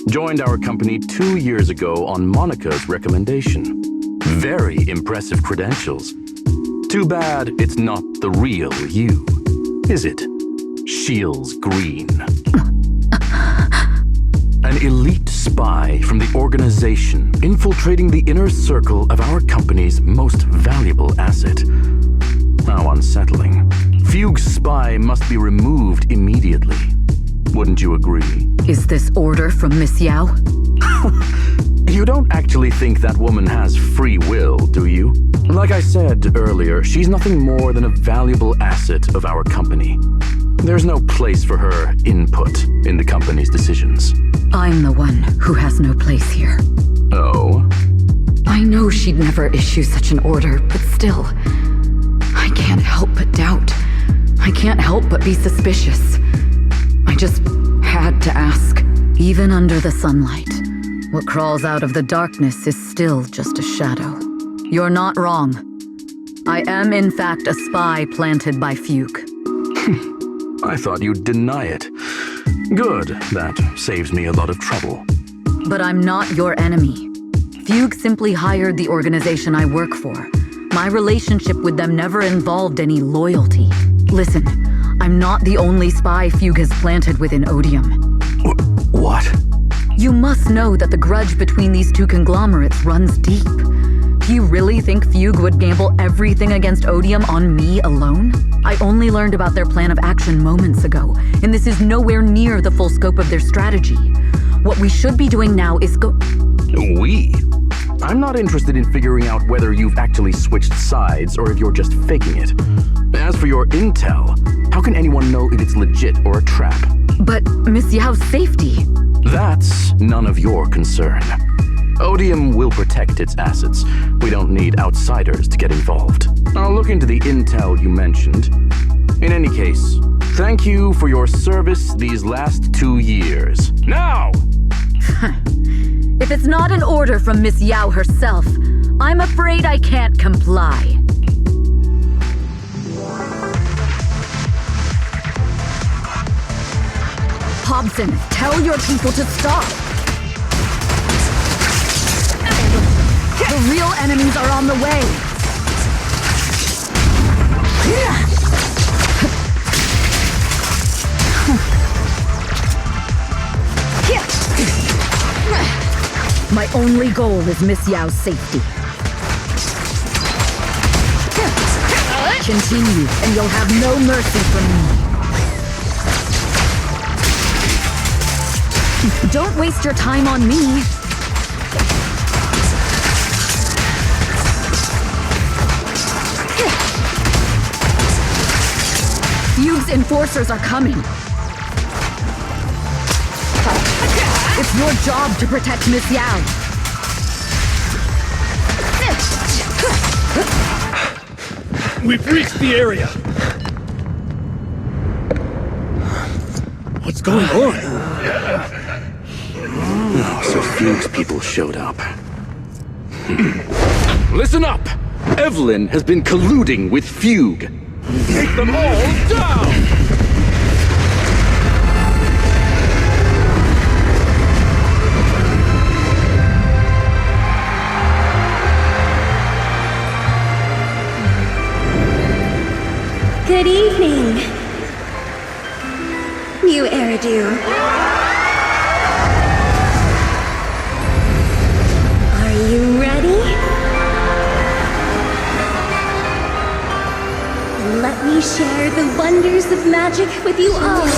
[SPEAKER 9] joined our company 2 years ago on Monica's recommendation. Very impressive credentials. Too bad it's not the real you, is it? Shields Green. An elite spy from the organization infiltrating the inner circle of our company's most valuable asset. How unsettling. Fugue's spy must be removed immediately. Wouldn't you agree?
[SPEAKER 7] Is this order from Miss Yao?
[SPEAKER 9] You don't actually think that woman has free will, do you? Like I said earlier, she's nothing more than a valuable asset of our company. There's no place for her input in the company's decisions.
[SPEAKER 7] I'm the one who has no place here.
[SPEAKER 9] Oh?
[SPEAKER 7] I know she'd never issue such an order, but still, I can't help but doubt. I can't help but be suspicious. I just had to ask. Even under the sunlight, what crawls out of the darkness is still just a shadow. You're not wrong. I am in fact a spy planted by Fugue.
[SPEAKER 9] I thought you'd deny it. Good, that saves me a lot of trouble.
[SPEAKER 7] But I'm not your enemy. Fugue simply hired the organization I work for. My relationship with them never involved any loyalty. Listen, I'm not the only spy Fugue has planted within Odium.
[SPEAKER 9] What?
[SPEAKER 7] You must know that the grudge between these two conglomerates runs deep. Do you really think Fugue would gamble everything against Odium on me alone? I only learned about their plan of action moments ago, and this is nowhere near the full scope of their strategy. What we should be doing now is
[SPEAKER 9] We? I'm not interested in figuring out whether you've actually switched sides or if you're just faking it. As for your intel, how can anyone know if it's legit or a trap?
[SPEAKER 7] But Miss Yao's safety...
[SPEAKER 9] That's none of your concern. Odium will protect its assets. We don't need outsiders to get involved. I'll look into the intel you mentioned. In any case, thank you for your service these last 2 years. Now!
[SPEAKER 7] If it's not an order from Miss Yao herself, I'm afraid I can't comply. Hobson, tell your people to stop! The real enemies are on the way! My only goal is Miss Yao's safety. Continue, and you'll have no mercy from me. Don't waste your time on me. Fugue's enforcers are coming. It's your job to protect Miss Yao.
[SPEAKER 12] We've reached the area. What's going on?
[SPEAKER 9] Oh, so Fugue's people showed up. Listen up! Evelyn has been colluding with Fugue. Take them all down!
[SPEAKER 6] Good evening, new Eridu. Are you ready? Let me share the wonders of magic with you all.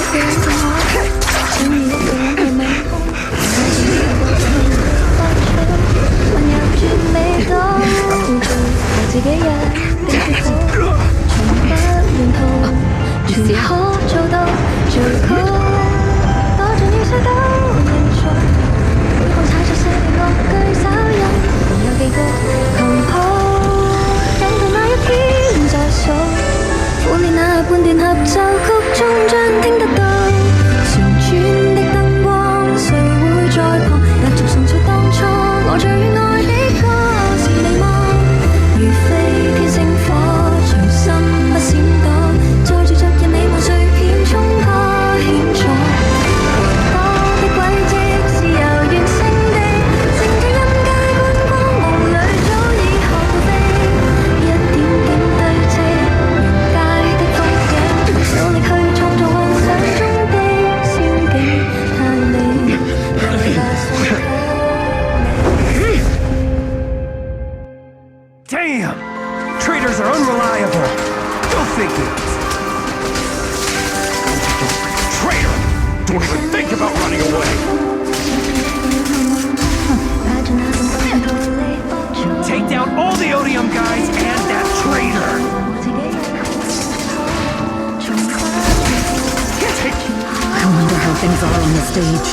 [SPEAKER 7] stage.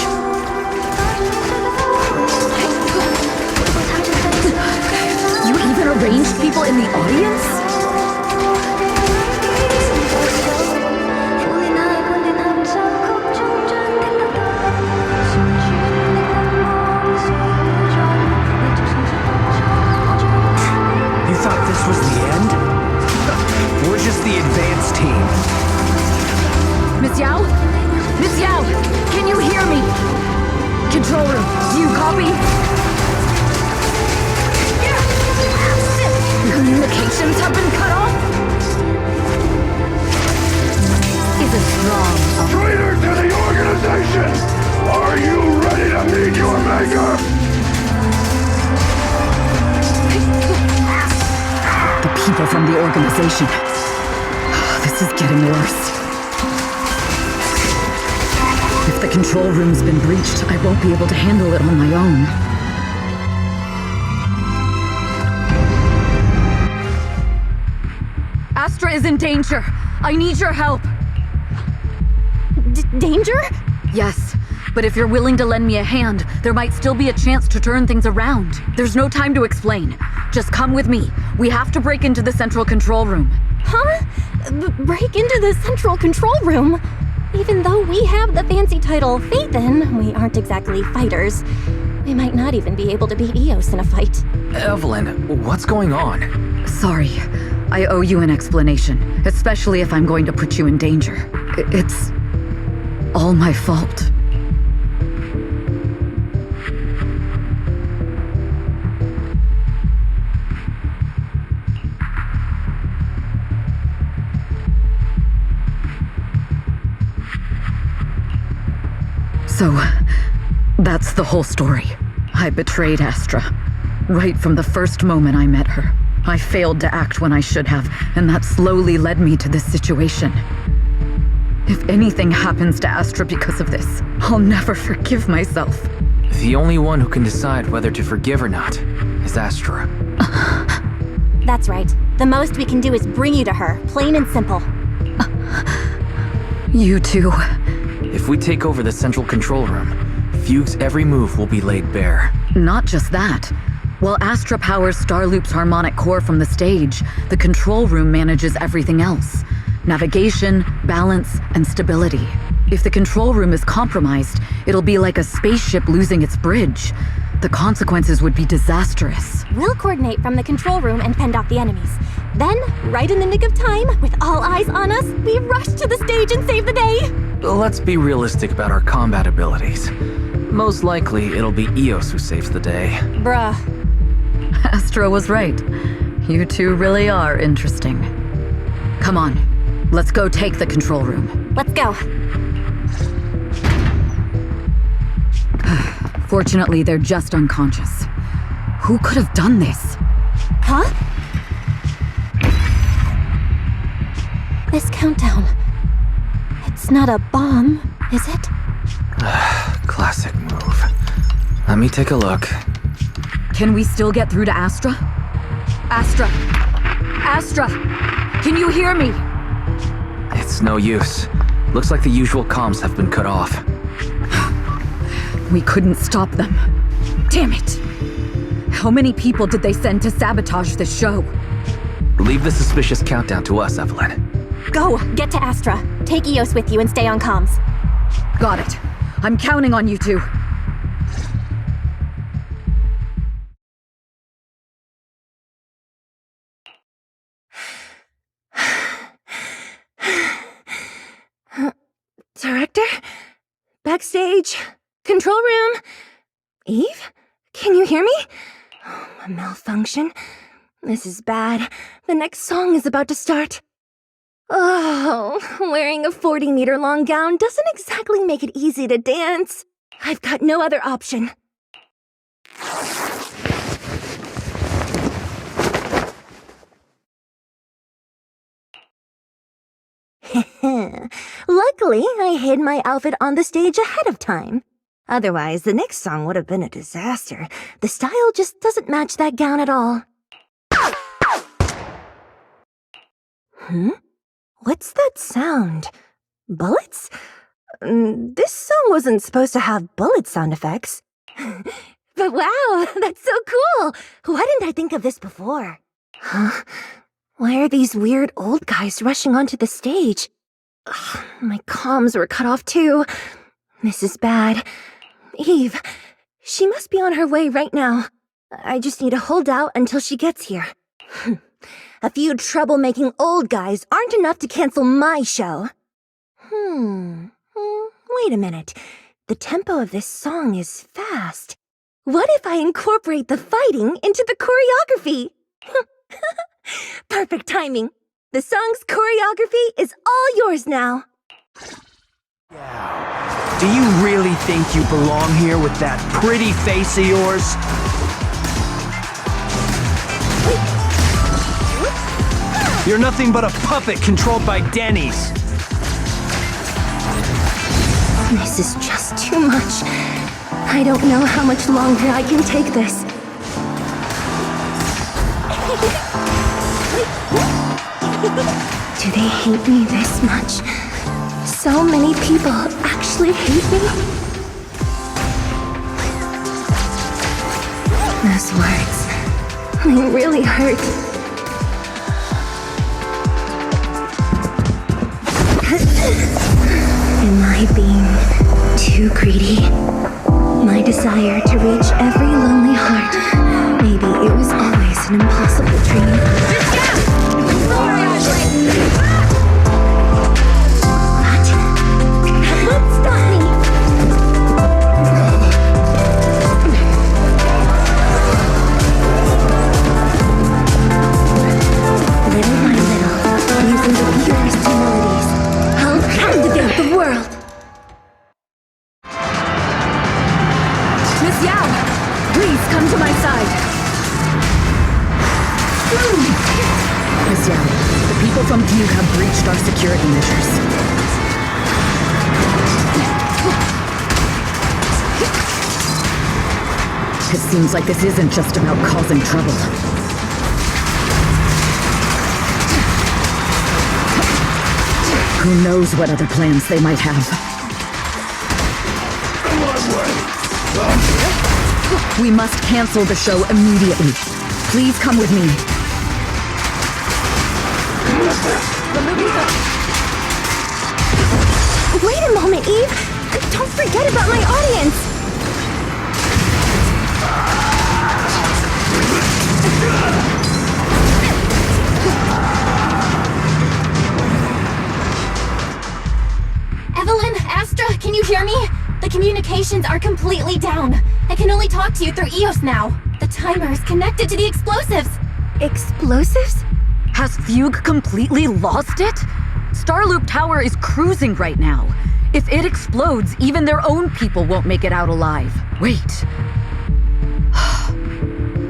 [SPEAKER 7] You even arranged people in the audience?
[SPEAKER 3] You thought this was the end? We're just the advanced team.
[SPEAKER 7] Miss Yao? Miss Yao, can you hear me? Control room, do you copy? Communications have been cut off? Is it strong?
[SPEAKER 12] Traitor to the organization! Are you ready to meet your maker?
[SPEAKER 7] The people from the organization. This is getting worse. If the control room's been breached, I won't be able to handle it on my own. Astra is in danger. I need your help.
[SPEAKER 10] Danger?
[SPEAKER 7] Yes, but if you're willing to lend me a hand, there might still be a chance to turn things around. There's no time to explain. Just come with me. We have to break into the central control room.
[SPEAKER 10] Huh? Break into the central control room? Even though we have the fancy title Phaethon, we aren't exactly fighters. We might not even be able to beat Eos in a fight.
[SPEAKER 3] Evelyn, what's going on?
[SPEAKER 7] Sorry. I owe you an explanation, especially if I'm going to put you in danger. It's all my fault. So, that's the whole story. I betrayed Astra. Right from the first moment I met her. I failed to act when I should have, and that slowly led me to this situation. If anything happens to Astra because of this, I'll never forgive myself.
[SPEAKER 3] The only one who can decide whether to forgive or not is Astra.
[SPEAKER 10] That's right. The most we can do is bring you to her, plain and simple.
[SPEAKER 7] You too.
[SPEAKER 3] If we take over the central control room, Fugue's every move will be laid bare.
[SPEAKER 7] Not just that. While Astra powers Starloop's harmonic core from the stage, the control room manages everything else. Navigation, balance, and stability. If the control room is compromised, it'll be like a spaceship losing its bridge. The consequences would be disastrous.
[SPEAKER 10] We'll coordinate from the control room and fend off the enemies. Then, right in the nick of time, with all eyes on us, we rush to the stage and save the day!
[SPEAKER 3] Let's be realistic about our combat abilities. Most likely, it'll be Eos who saves the day.
[SPEAKER 10] Bruh.
[SPEAKER 7] Astra was right. You two really are interesting. Come on, let's go take the control room.
[SPEAKER 10] Let's go.
[SPEAKER 7] Fortunately, they're just unconscious. Who could have done this?
[SPEAKER 10] Huh? This countdown. It's not a bomb, is it?
[SPEAKER 3] Classic move. Let me take a look.
[SPEAKER 7] Can we still get through to Astra? Astra! Astra! Can you hear me?
[SPEAKER 3] It's no use. Looks like the usual comms have been cut off.
[SPEAKER 7] We couldn't stop them. Damn it! How many people did they send to sabotage this show?
[SPEAKER 3] Leave the suspicious countdown to us, Evelyn.
[SPEAKER 10] Go! Get to Astra. Take Eos with you and stay on comms.
[SPEAKER 7] Got it. I'm counting on you two.
[SPEAKER 6] Director? Backstage? Control room? Eve? Can you hear me? Oh, a malfunction? This is bad. The next song is about to start. Oh, wearing a 40-meter-long gown doesn't exactly make it easy to dance. I've got no other option. Luckily, I hid my outfit on the stage ahead of time. Otherwise, the next song would have been a disaster. The style just doesn't match that gown at all. What's that sound? Bullets? This song wasn't supposed to have bullet sound effects. But wow, that's so cool! Why didn't I think of this before? Huh? Why are these weird old guys rushing onto the stage? Ugh, my comms were cut off too. This is bad. Eve, she must be on her way right now. I just need to hold out until she gets here. A few troublemaking old guys aren't enough to cancel my show. Wait a minute. The tempo of this song is fast. What if I incorporate the fighting into the choreography? Perfect timing. The song's choreography is all yours now.
[SPEAKER 13] Do you really think you belong here with that pretty face of yours? You're nothing but a puppet controlled by Denny's.
[SPEAKER 6] This is just too much. I don't know how much longer I can take this. Do they hate me this much? So many people actually hate me? Those words, they really hurt. Am I being too greedy? My desire to reach every lonely heart. Maybe it was always an impossible dream. That won't stop me! Little by little, using the purest melodies, I'll captivate the world!
[SPEAKER 7] Miss Yao, please come to my side. Miss Yao, the people from Butte have breached our security measures. It seems like this isn't just about causing trouble. Who knows what other plans they might have. We must cancel the show immediately. Please come with me.
[SPEAKER 6] Wait a moment, Eve! Don't forget about my audience!
[SPEAKER 10] Evelyn, Astra, can you hear me? The communications are completely down. I can only talk to you through eous now. The timer is connected to the explosives.
[SPEAKER 6] Explosives?
[SPEAKER 7] Has Fugue completely lost it? Starloop Tower is cruising right now. If it explodes, even their own people won't make it out alive. Wait.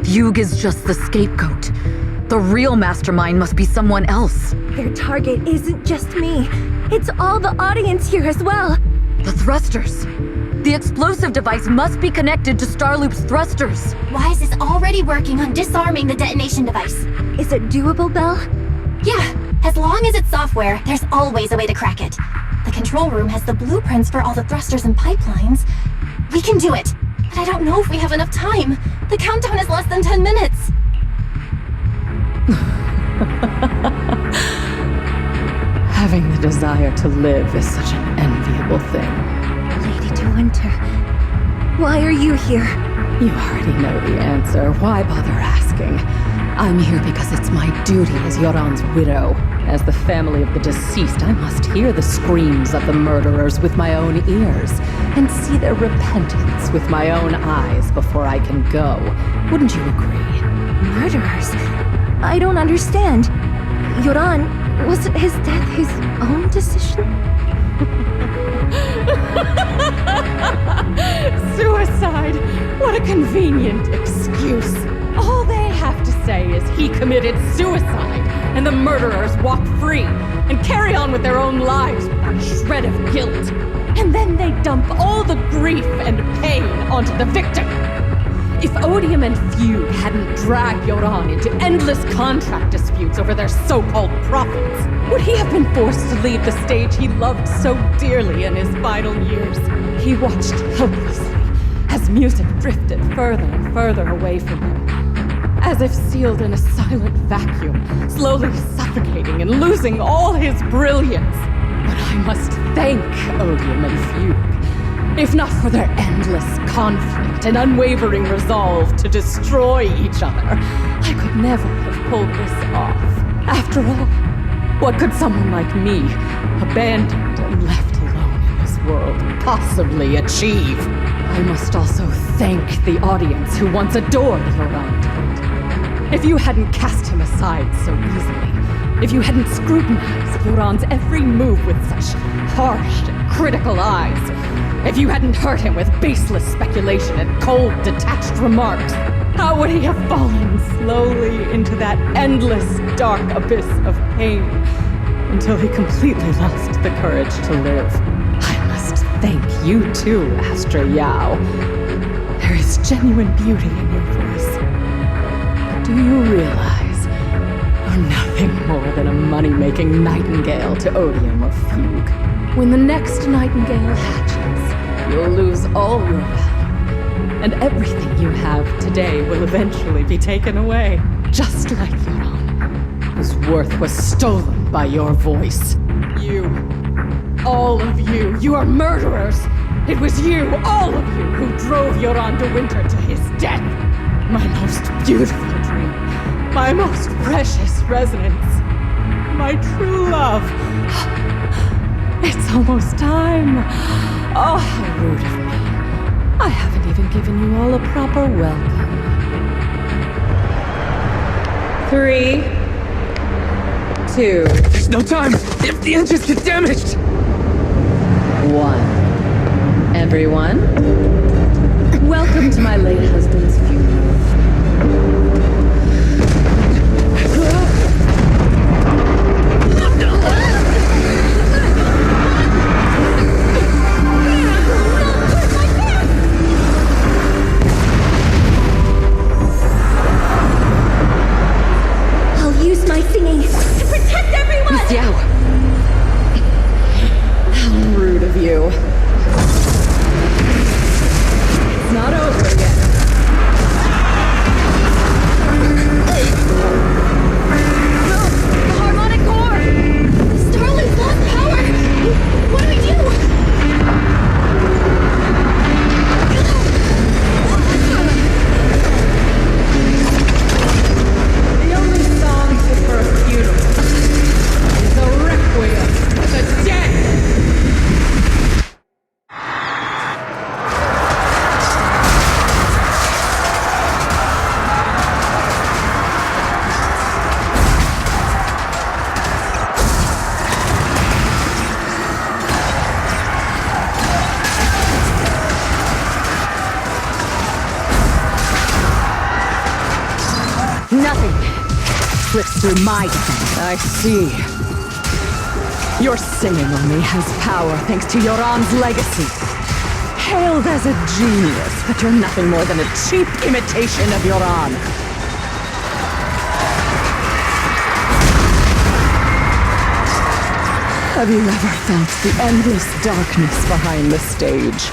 [SPEAKER 7] Fugue is just the scapegoat. The real mastermind must be someone else.
[SPEAKER 6] Their target isn't just me. It's all the audience here as well.
[SPEAKER 7] The thrusters. The explosive device must be connected to Starloop's thrusters.
[SPEAKER 10] Wise is already working on disarming the detonation device.
[SPEAKER 6] Is it doable, Belle?
[SPEAKER 10] Yeah, as long as it's software, there's always a way to crack it. The control room has the blueprints for all the thrusters and pipelines. We can do it, but I don't know if we have enough time. The countdown is less than 10 minutes.
[SPEAKER 11] Having the desire to live is such an enviable thing.
[SPEAKER 6] Lady De Winter, why are you here?
[SPEAKER 11] You already know the answer. Why bother asking? I'm here because it's my duty as Yoran's widow. As the family of the deceased, I must hear the screams of the murderers with my own ears and see their repentance with my own eyes before I can go. Wouldn't you agree?
[SPEAKER 6] Murderers? I don't understand. Yoran, wasn't his death his own decision?
[SPEAKER 11] Suicide! What a convenient excuse. All they have to say is he committed suicide, and the murderers walk free and carry on with their own lives without a shred of guilt. And then they dump all the grief and pain onto the victim. If Odium and Fugue hadn't dragged Yoran into endless contract disputes over their so-called profits, would he have been forced to leave the stage he loved so dearly in his final years? He watched helplessly as music drifted further and further away from him, as if sealed in a silent vacuum, slowly suffocating and losing all his brilliance. But I must thank Odium and Fugue, if not for their endless conflict and unwavering resolve to destroy each other. I could never have pulled this off. After all, what could someone like me, abandoned and left alone in this world, possibly achieve? I must also thank the audience who once adored Yoran Twit. If you hadn't cast him aside so easily, if you hadn't scrutinized Yoran's every move with such harsh and critical eyes, if you hadn't hurt him with baseless speculation and cold, detached remarks, how would he have fallen slowly into that endless, dark abyss of pain until he completely lost the courage to live? I must thank you too, Astra Yao. There is genuine beauty in your voice. But do you realize you're nothing more than a money-making nightingale to Odium or Fugue? When the next nightingale hatches, you'll lose all your value, and everything you have today will eventually be taken away, just like Yoran, whose worth was stolen by your voice. You, all of you, you are murderers! It was you, all of you, who drove Yoran de Winter to his death! My most beautiful dream, my most precious resonance, my true love. It's almost time. Oh, how rude of me. I haven't even given you all a proper welcome. 3, 2.
[SPEAKER 13] There's no time! If the engines get damaged!
[SPEAKER 11] 1. Everyone, welcome to my late husband's funeral.
[SPEAKER 10] Miss
[SPEAKER 11] Yao! How rude of you. It's not over yet.
[SPEAKER 10] No! The harmonic core! Starling's lost power! What do we do?
[SPEAKER 11] The only song fit for a funeral is a requiem for the dead!
[SPEAKER 7] Nothing slips through my defense.
[SPEAKER 11] I see. Your singing only has power thanks to Yoran's legacy. Hailed as a genius, but you're nothing more than a cheap imitation of Yoran. Have you ever felt the endless darkness behind the stage?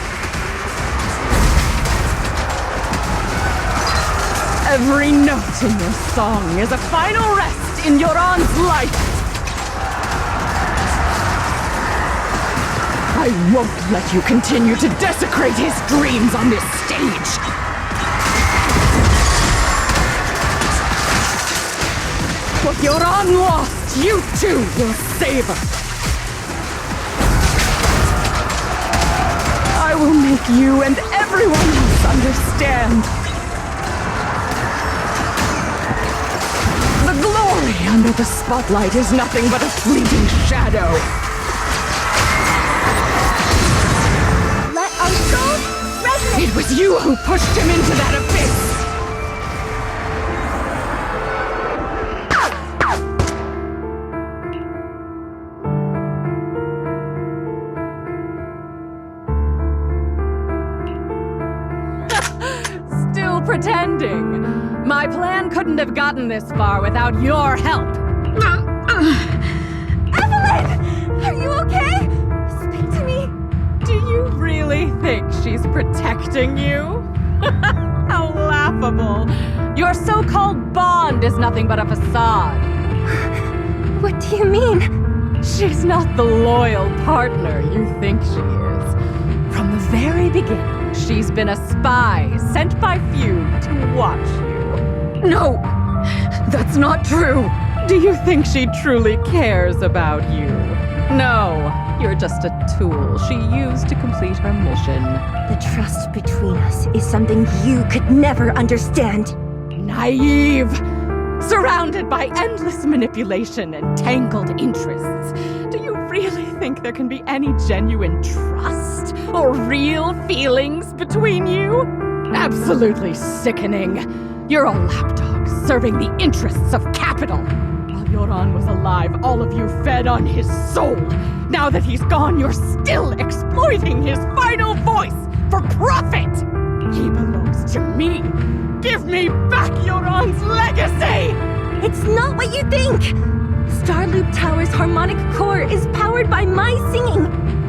[SPEAKER 11] Every note in your song is a final rest in Yoran's life. I won't let you continue to desecrate his dreams on this stage. What Yoran lost, you too will savor. I will make you and everyone else understand. The glory under the spotlight is nothing but a fleeting shadow.
[SPEAKER 6] Let our souls resonate!
[SPEAKER 11] It was you who pushed him into that abyss! Still pretending. My plan couldn't have gotten this far without your help.
[SPEAKER 6] Evelyn! Are you okay? Speak to me.
[SPEAKER 11] Do you really think she's protecting you? How laughable. Your so-called bond is nothing but a facade.
[SPEAKER 6] What do you mean?
[SPEAKER 11] She's not the loyal partner you think she is. From the very beginning, she's been a spy sent by few to watch you.
[SPEAKER 7] No, that's not true.
[SPEAKER 11] Do you think she truly cares about you? No, you're just a tool she used to complete her mission.
[SPEAKER 6] The trust between us is something you could never understand.
[SPEAKER 11] Naive! Surrounded by endless manipulation and tangled interests. Do you really think there can be any genuine trust or real feelings between you? Absolutely sickening. You're a lapdog serving the interests of capital. While Yoran was alive, all of you fed on his soul. Now that he's gone, you're still exploiting his final voice for profit. He belongs to me. Give me back Yoran's legacy!
[SPEAKER 6] It's not what you think! Starloop Tower's harmonic core is powered by my singing.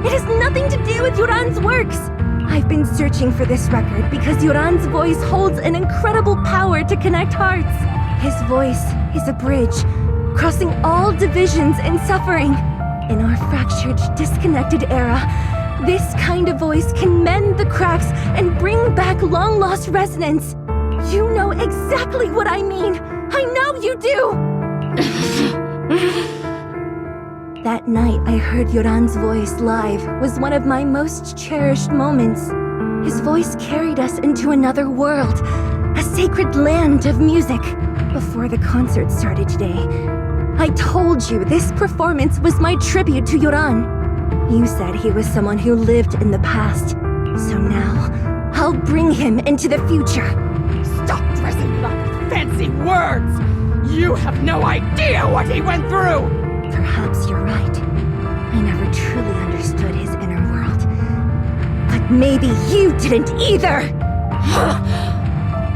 [SPEAKER 6] It has nothing to do with Yoran's works. I've been searching for this record because Yoran's voice holds an incredible power to connect hearts. His voice is a bridge, crossing all divisions and suffering. In our fractured, disconnected era, this kind of voice can mend the cracks and bring back long-lost resonance. You know exactly what I mean. I know you do! That night I heard Yoran's voice live was one of my most cherished moments. His voice carried us into another world, a sacred land of music. Before the concert started today, I told you this performance was my tribute to Yoran. You said he was someone who lived in the past. So now, I'll bring him into the future.
[SPEAKER 11] Stop dressing it up with fancy words! You have no idea what he went through!
[SPEAKER 6] Perhaps you're right. I never truly understood his inner world. But maybe you didn't either!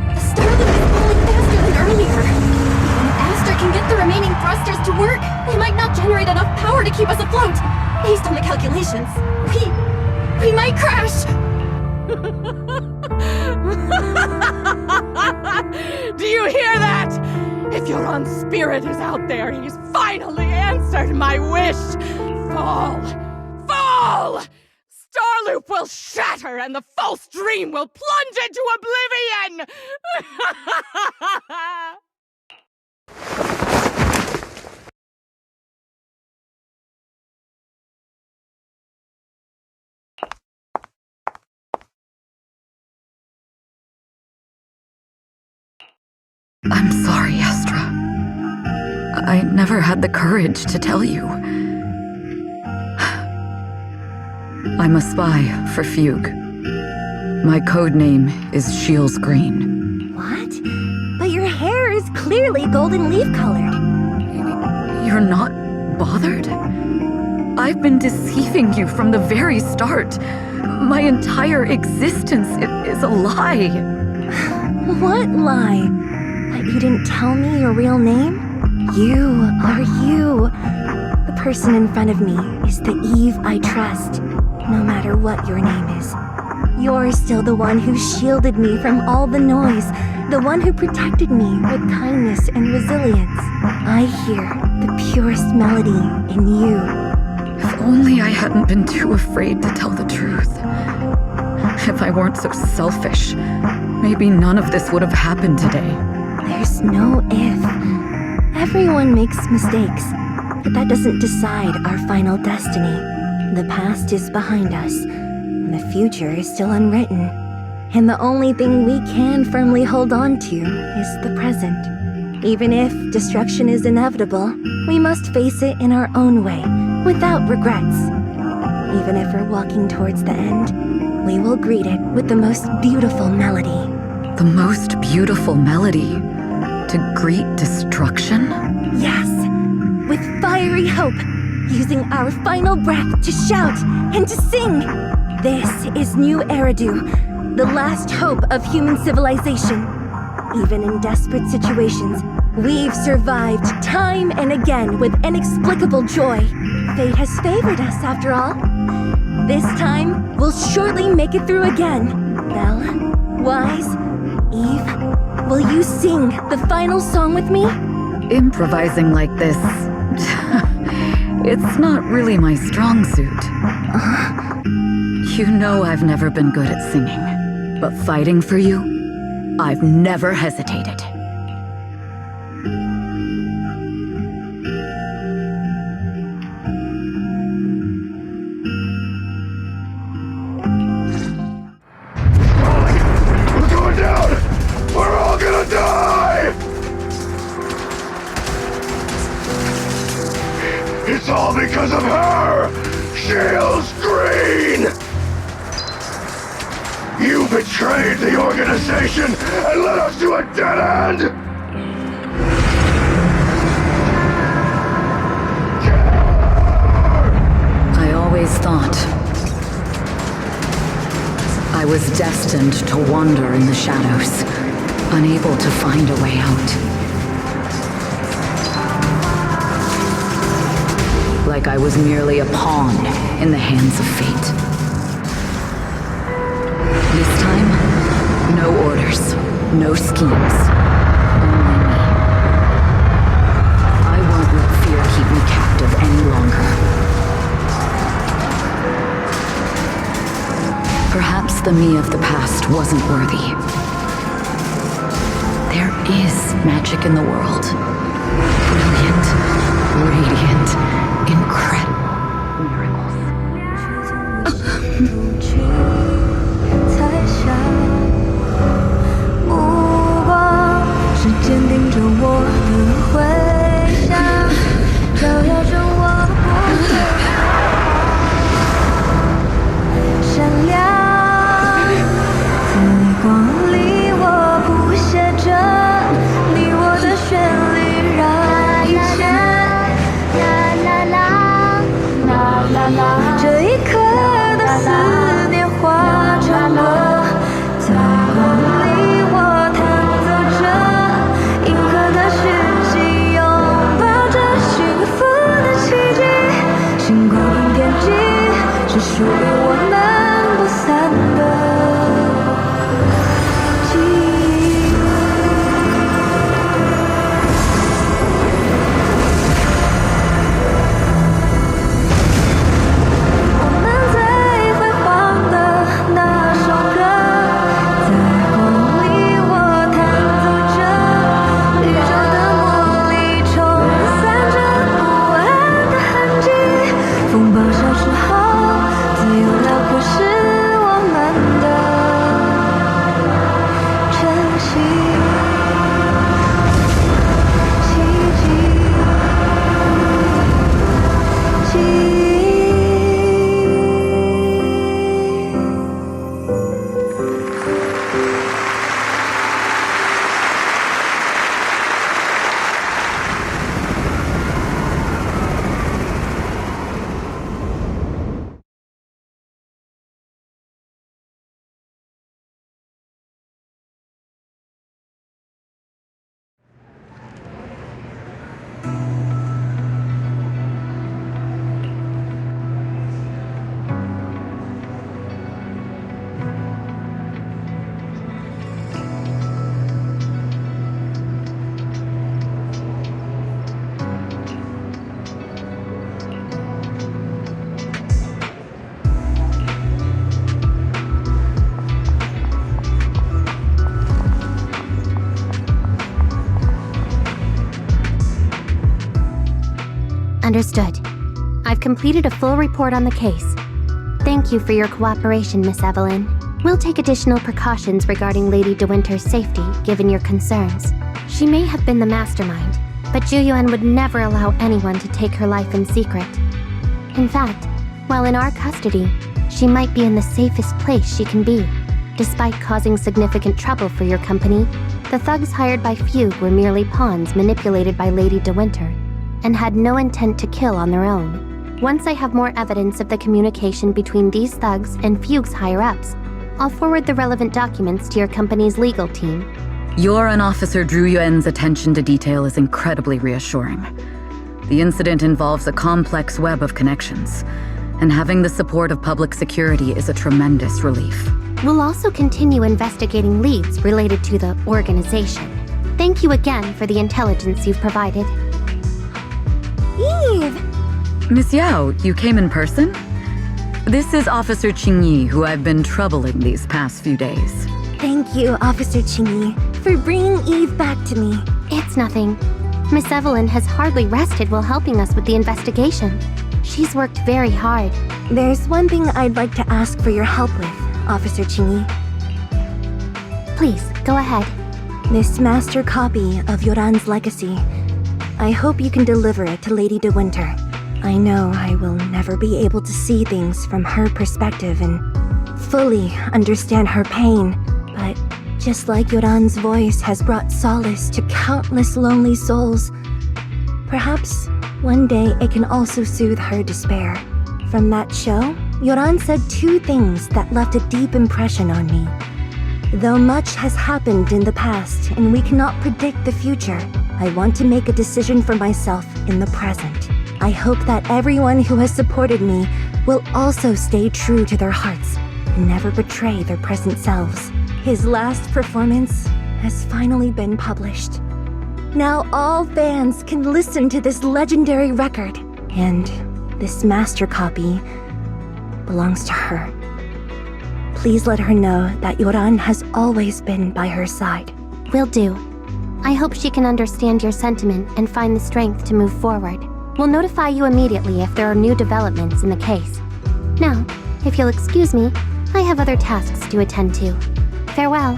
[SPEAKER 10] The Starloop is falling faster than earlier. Even if Astra can get the remaining thrusters to work, they might not generate enough power to keep us afloat. Based on the calculations, we might crash!
[SPEAKER 11] Do you hear that? If Yoran's spirit is out there, he's finally answered my wish! Fall! Fall! Starloop will shatter and the false dream will plunge into oblivion!
[SPEAKER 7] I'm sorry, Astra. I never had the courage to tell you. I'm a spy for Fugue. My code name is Shields Green.
[SPEAKER 6] What? But your hair is clearly golden leaf colored.
[SPEAKER 7] You're not bothered? I've been deceiving you from the very start. My entire existence is a lie.
[SPEAKER 6] What lie? That you didn't tell me your real name? You are you. The person in front of me is the Eve I trust, no matter what your name is. You're still the one who shielded me from all the noise, the one who protected me with kindness and resilience. I hear the purest melody in you.
[SPEAKER 7] If only I hadn't been too afraid to tell the truth. If I weren't so selfish, maybe none of this would have happened today.
[SPEAKER 6] There's no if. Everyone makes mistakes, but that doesn't decide our final destiny. The past is behind us, and the future is still unwritten. And the only thing we can firmly hold on to is the present. Even if destruction is inevitable, we must face it in our own way, without regrets. Even if we're walking towards the end, we will greet it with the most beautiful melody.
[SPEAKER 7] The most beautiful melody? To greet destruction?
[SPEAKER 6] Yes, with fiery hope, using our final breath to shout and to sing. This is New Eridu, the last hope of human civilization. Even in desperate situations, we've survived time and again with inexplicable joy. Fate has favored us, after all. This time, we'll shortly make it through again. Belle, Wise, Eve, will you sing the final song with me?
[SPEAKER 7] Improvising like this, it's not really my strong suit. You know I've never been good at singing, but fighting for you, I've never hesitated.
[SPEAKER 12] We're going down! We're all gonna die! It's all because of her! Shields Green! You betrayed the organization and led us to a dead end!
[SPEAKER 7] I always thought I was destined to wander in the shadows, unable to find a way out. Like I was merely a pawn in the hands of fate. This time, no orders, no schemes, only me. I won't let fear keep me captive any longer. Perhaps the me of the past wasn't worthy. There is magic in the world. Brilliant, radiant, incredible miracles.
[SPEAKER 14] 目光是坚定着我的回响，照耀着我不退闪亮，在光里我谱写着你我的旋律，让一切啦啦啦啦，这一刻的思念化成歌，在光里我弹奏着银河的世纪，拥抱着幸福的奇迹，星光点击是属于我们不散的记忆。我们最辉煌的那首歌，在光里我弹奏着，宇宙的魔力冲散着不安的痕迹。风暴消失后，自由辽阔是我们的晨曦，奇迹，记忆。
[SPEAKER 1] Understood. I've completed a full report on the case. Thank you for your cooperation, Miss Evelyn. We'll take additional precautions regarding Lady De Winter's safety, given your concerns. She may have been the mastermind, but Juyuan would never allow anyone to take her life in secret. In fact, while in our custody, she might be in the safest place she can be. Despite causing significant trouble for your company, the thugs hired by Fugue were merely pawns manipulated by Lady De Winter, and had no intent to kill on their own. Once I have more evidence of the communication between these thugs and Fugue's higher-ups,
[SPEAKER 15] I'll forward the relevant documents to your company's legal team.
[SPEAKER 7] Your and Officer Zhu Yuan's attention to detail is incredibly reassuring. The incident involves a complex web of connections, and having the support of public security is a tremendous relief.
[SPEAKER 15] We'll also continue investigating leads related to the organization. Thank you again for the intelligence you've provided.
[SPEAKER 6] Eve!
[SPEAKER 7] Miss Yao, you came in person? This is Officer Qingyi, who I've been troubling these past few days.
[SPEAKER 6] Thank you, Officer Qingyi, for bringing Eve back to me.
[SPEAKER 15] It's nothing. Miss Evelyn has hardly rested while helping us with the investigation. She's worked very hard.
[SPEAKER 6] There's one thing I'd like to ask for your help with, Officer Qingyi.
[SPEAKER 15] Please, go ahead.
[SPEAKER 6] This master copy of Yoran's legacy. I hope you can deliver it to Lady De Winter. I know I will never be able to see things from her perspective and fully understand her pain, but just like Yoran's voice has brought solace to countless lonely souls, perhaps one day it can also soothe her despair. From that show, Yoran said two things that left a deep impression on me. Though much has happened in the past and we cannot predict the future, I want to make a decision for myself in the present. I hope that everyone who has supported me will also stay true to their hearts and never betray their present selves. His last performance has finally been published. Now all fans can listen to this legendary record, and this master copy belongs to her. Please let her know that Yoran has always been by her side.
[SPEAKER 15] Will do. I hope she can understand your sentiment and find the strength to move forward. We'll notify you immediately if there are new developments in the case. Now, if you'll excuse me, I have other tasks to attend to. Farewell.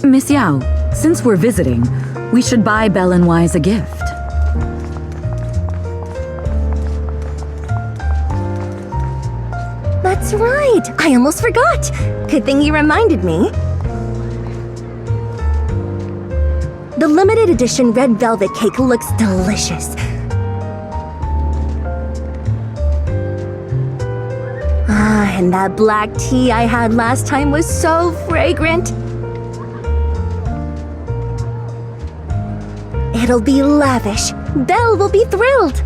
[SPEAKER 7] Miss Yao, since we're visiting, we should buy Belle and Wise a gift.
[SPEAKER 6] That's right! I almost forgot! Good thing you reminded me. The limited edition red velvet cake looks delicious. Ah, and that black tea I had last time was so fragrant. It'll be lavish. Belle will be thrilled.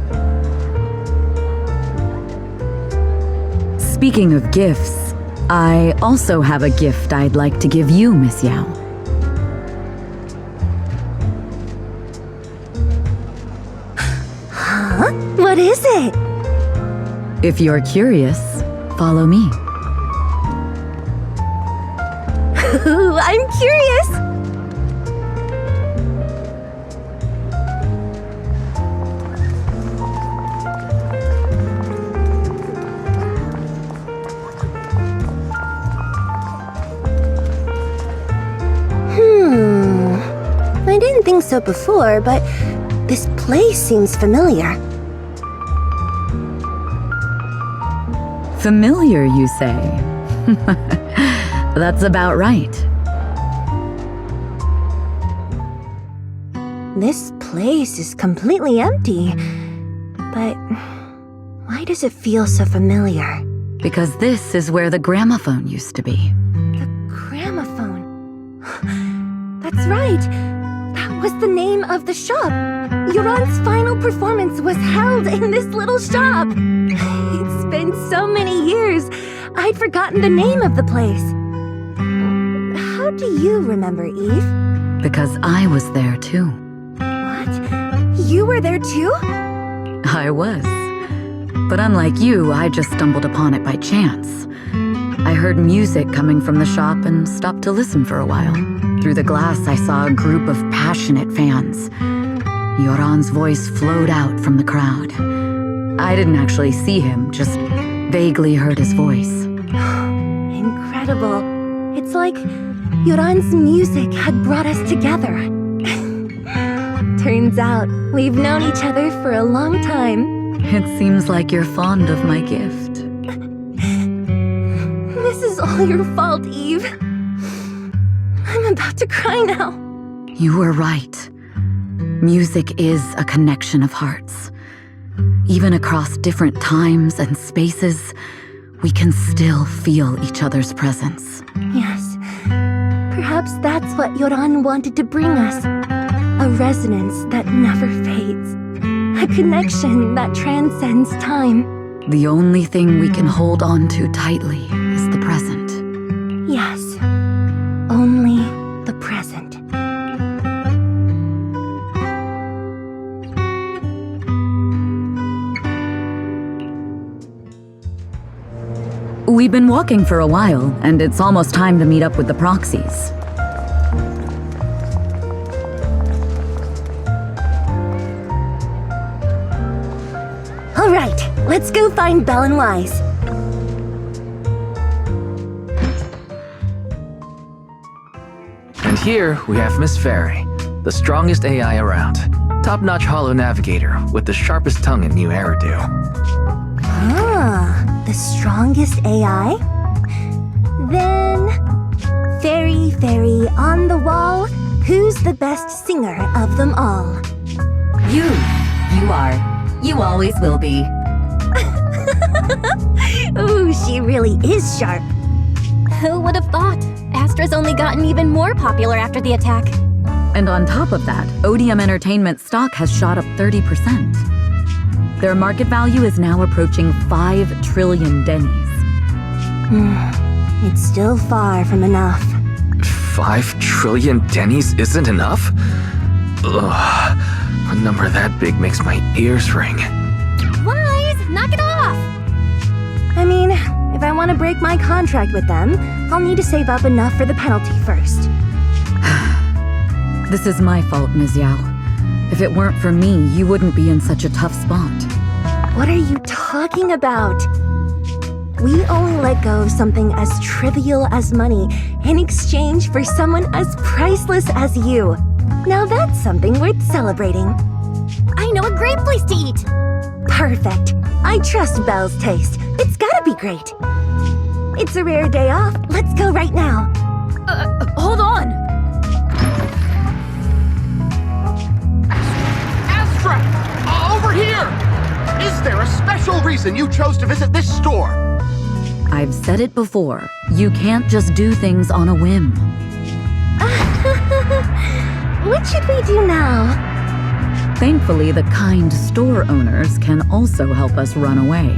[SPEAKER 7] Speaking of gifts, I also have a gift I'd like to give you, Miss Yao.
[SPEAKER 6] Huh? What is it?
[SPEAKER 7] If you're curious, follow me.
[SPEAKER 6] I'm curious! I didn't think so before, but this place seems familiar.
[SPEAKER 7] Familiar, you say? That's about right.
[SPEAKER 6] This place is completely empty. But why does it feel so familiar?
[SPEAKER 7] Because this is where the gramophone used to be.
[SPEAKER 6] The That's right. That was the name of the shop. Yoran's final performance was held in this little shop. It's been so many years, I'd forgotten the name of the place. How do you remember, Eve?
[SPEAKER 7] Because I was there too.
[SPEAKER 6] What? You were there too?
[SPEAKER 7] I was. But unlike you, I just stumbled upon it by chance. I heard music coming from the shop and stopped to listen for a while. Through the glass, I saw a group of passionate fans. Yoran's voice flowed out from the crowd. I didn't actually see him, just vaguely heard his voice.
[SPEAKER 6] Incredible. It's like Yoran's music had brought us together. Turns out, we've known each other for a long time.
[SPEAKER 7] It seems like you're fond of my gift.
[SPEAKER 6] This is all your fault, Eve. I'm about to cry now.
[SPEAKER 7] You were right. Music is a connection of hearts. Even across different times and spaces, we can still feel each other's presence.
[SPEAKER 6] Yes. Perhaps that's what Yoran wanted to bring us. A resonance that never fades. A connection that transcends time.
[SPEAKER 7] The only thing we can hold on to tightly is the present.
[SPEAKER 6] Yes. Only the present.
[SPEAKER 7] We've been walking for a while, and it's almost time to meet up with the proxies.
[SPEAKER 6] All right, let's go find Belle and Wise.
[SPEAKER 3] And here we have Miss Fairy, the strongest AI around. Top-notch holo navigator with the sharpest tongue in New Eridu.
[SPEAKER 6] Ah, the strongest AI? Then, Fairy on the wall, who's the best singer of them all?
[SPEAKER 4] You are. You always will be.
[SPEAKER 6] Ooh, she really is sharp.
[SPEAKER 10] Who would have thought? Astra's only gotten even more popular after the attack.
[SPEAKER 7] And on top of that, Odium Entertainment stock has shot up 30%. Their market value is now approaching 5 trillion dennies.
[SPEAKER 6] It's still far from enough.
[SPEAKER 3] 5 trillion dennies isn't enough? Ugh, a number that big makes my ears ring.
[SPEAKER 10] Wise, knock it off!
[SPEAKER 6] I mean, if I want to break my contract with them, I'll need to save up enough for the penalty first.
[SPEAKER 7] This is my fault, Ms. Yao. If it weren't for me, you wouldn't be in such a tough spot.
[SPEAKER 6] What are you talking about? We only let go of something as trivial as money in exchange for someone as priceless as you. Now that's something worth celebrating.
[SPEAKER 10] I know a great place to eat!
[SPEAKER 6] Perfect. I trust Belle's taste. It's gotta be great. It's a rare day off. Let's go right now.
[SPEAKER 10] Hold on!
[SPEAKER 16] Astra! Over here! Is there a special reason you chose to visit this store?
[SPEAKER 7] I've said it before. You can't just do things on a whim.
[SPEAKER 6] What should we do now?
[SPEAKER 7] Thankfully, the kind store owners can also help us run away.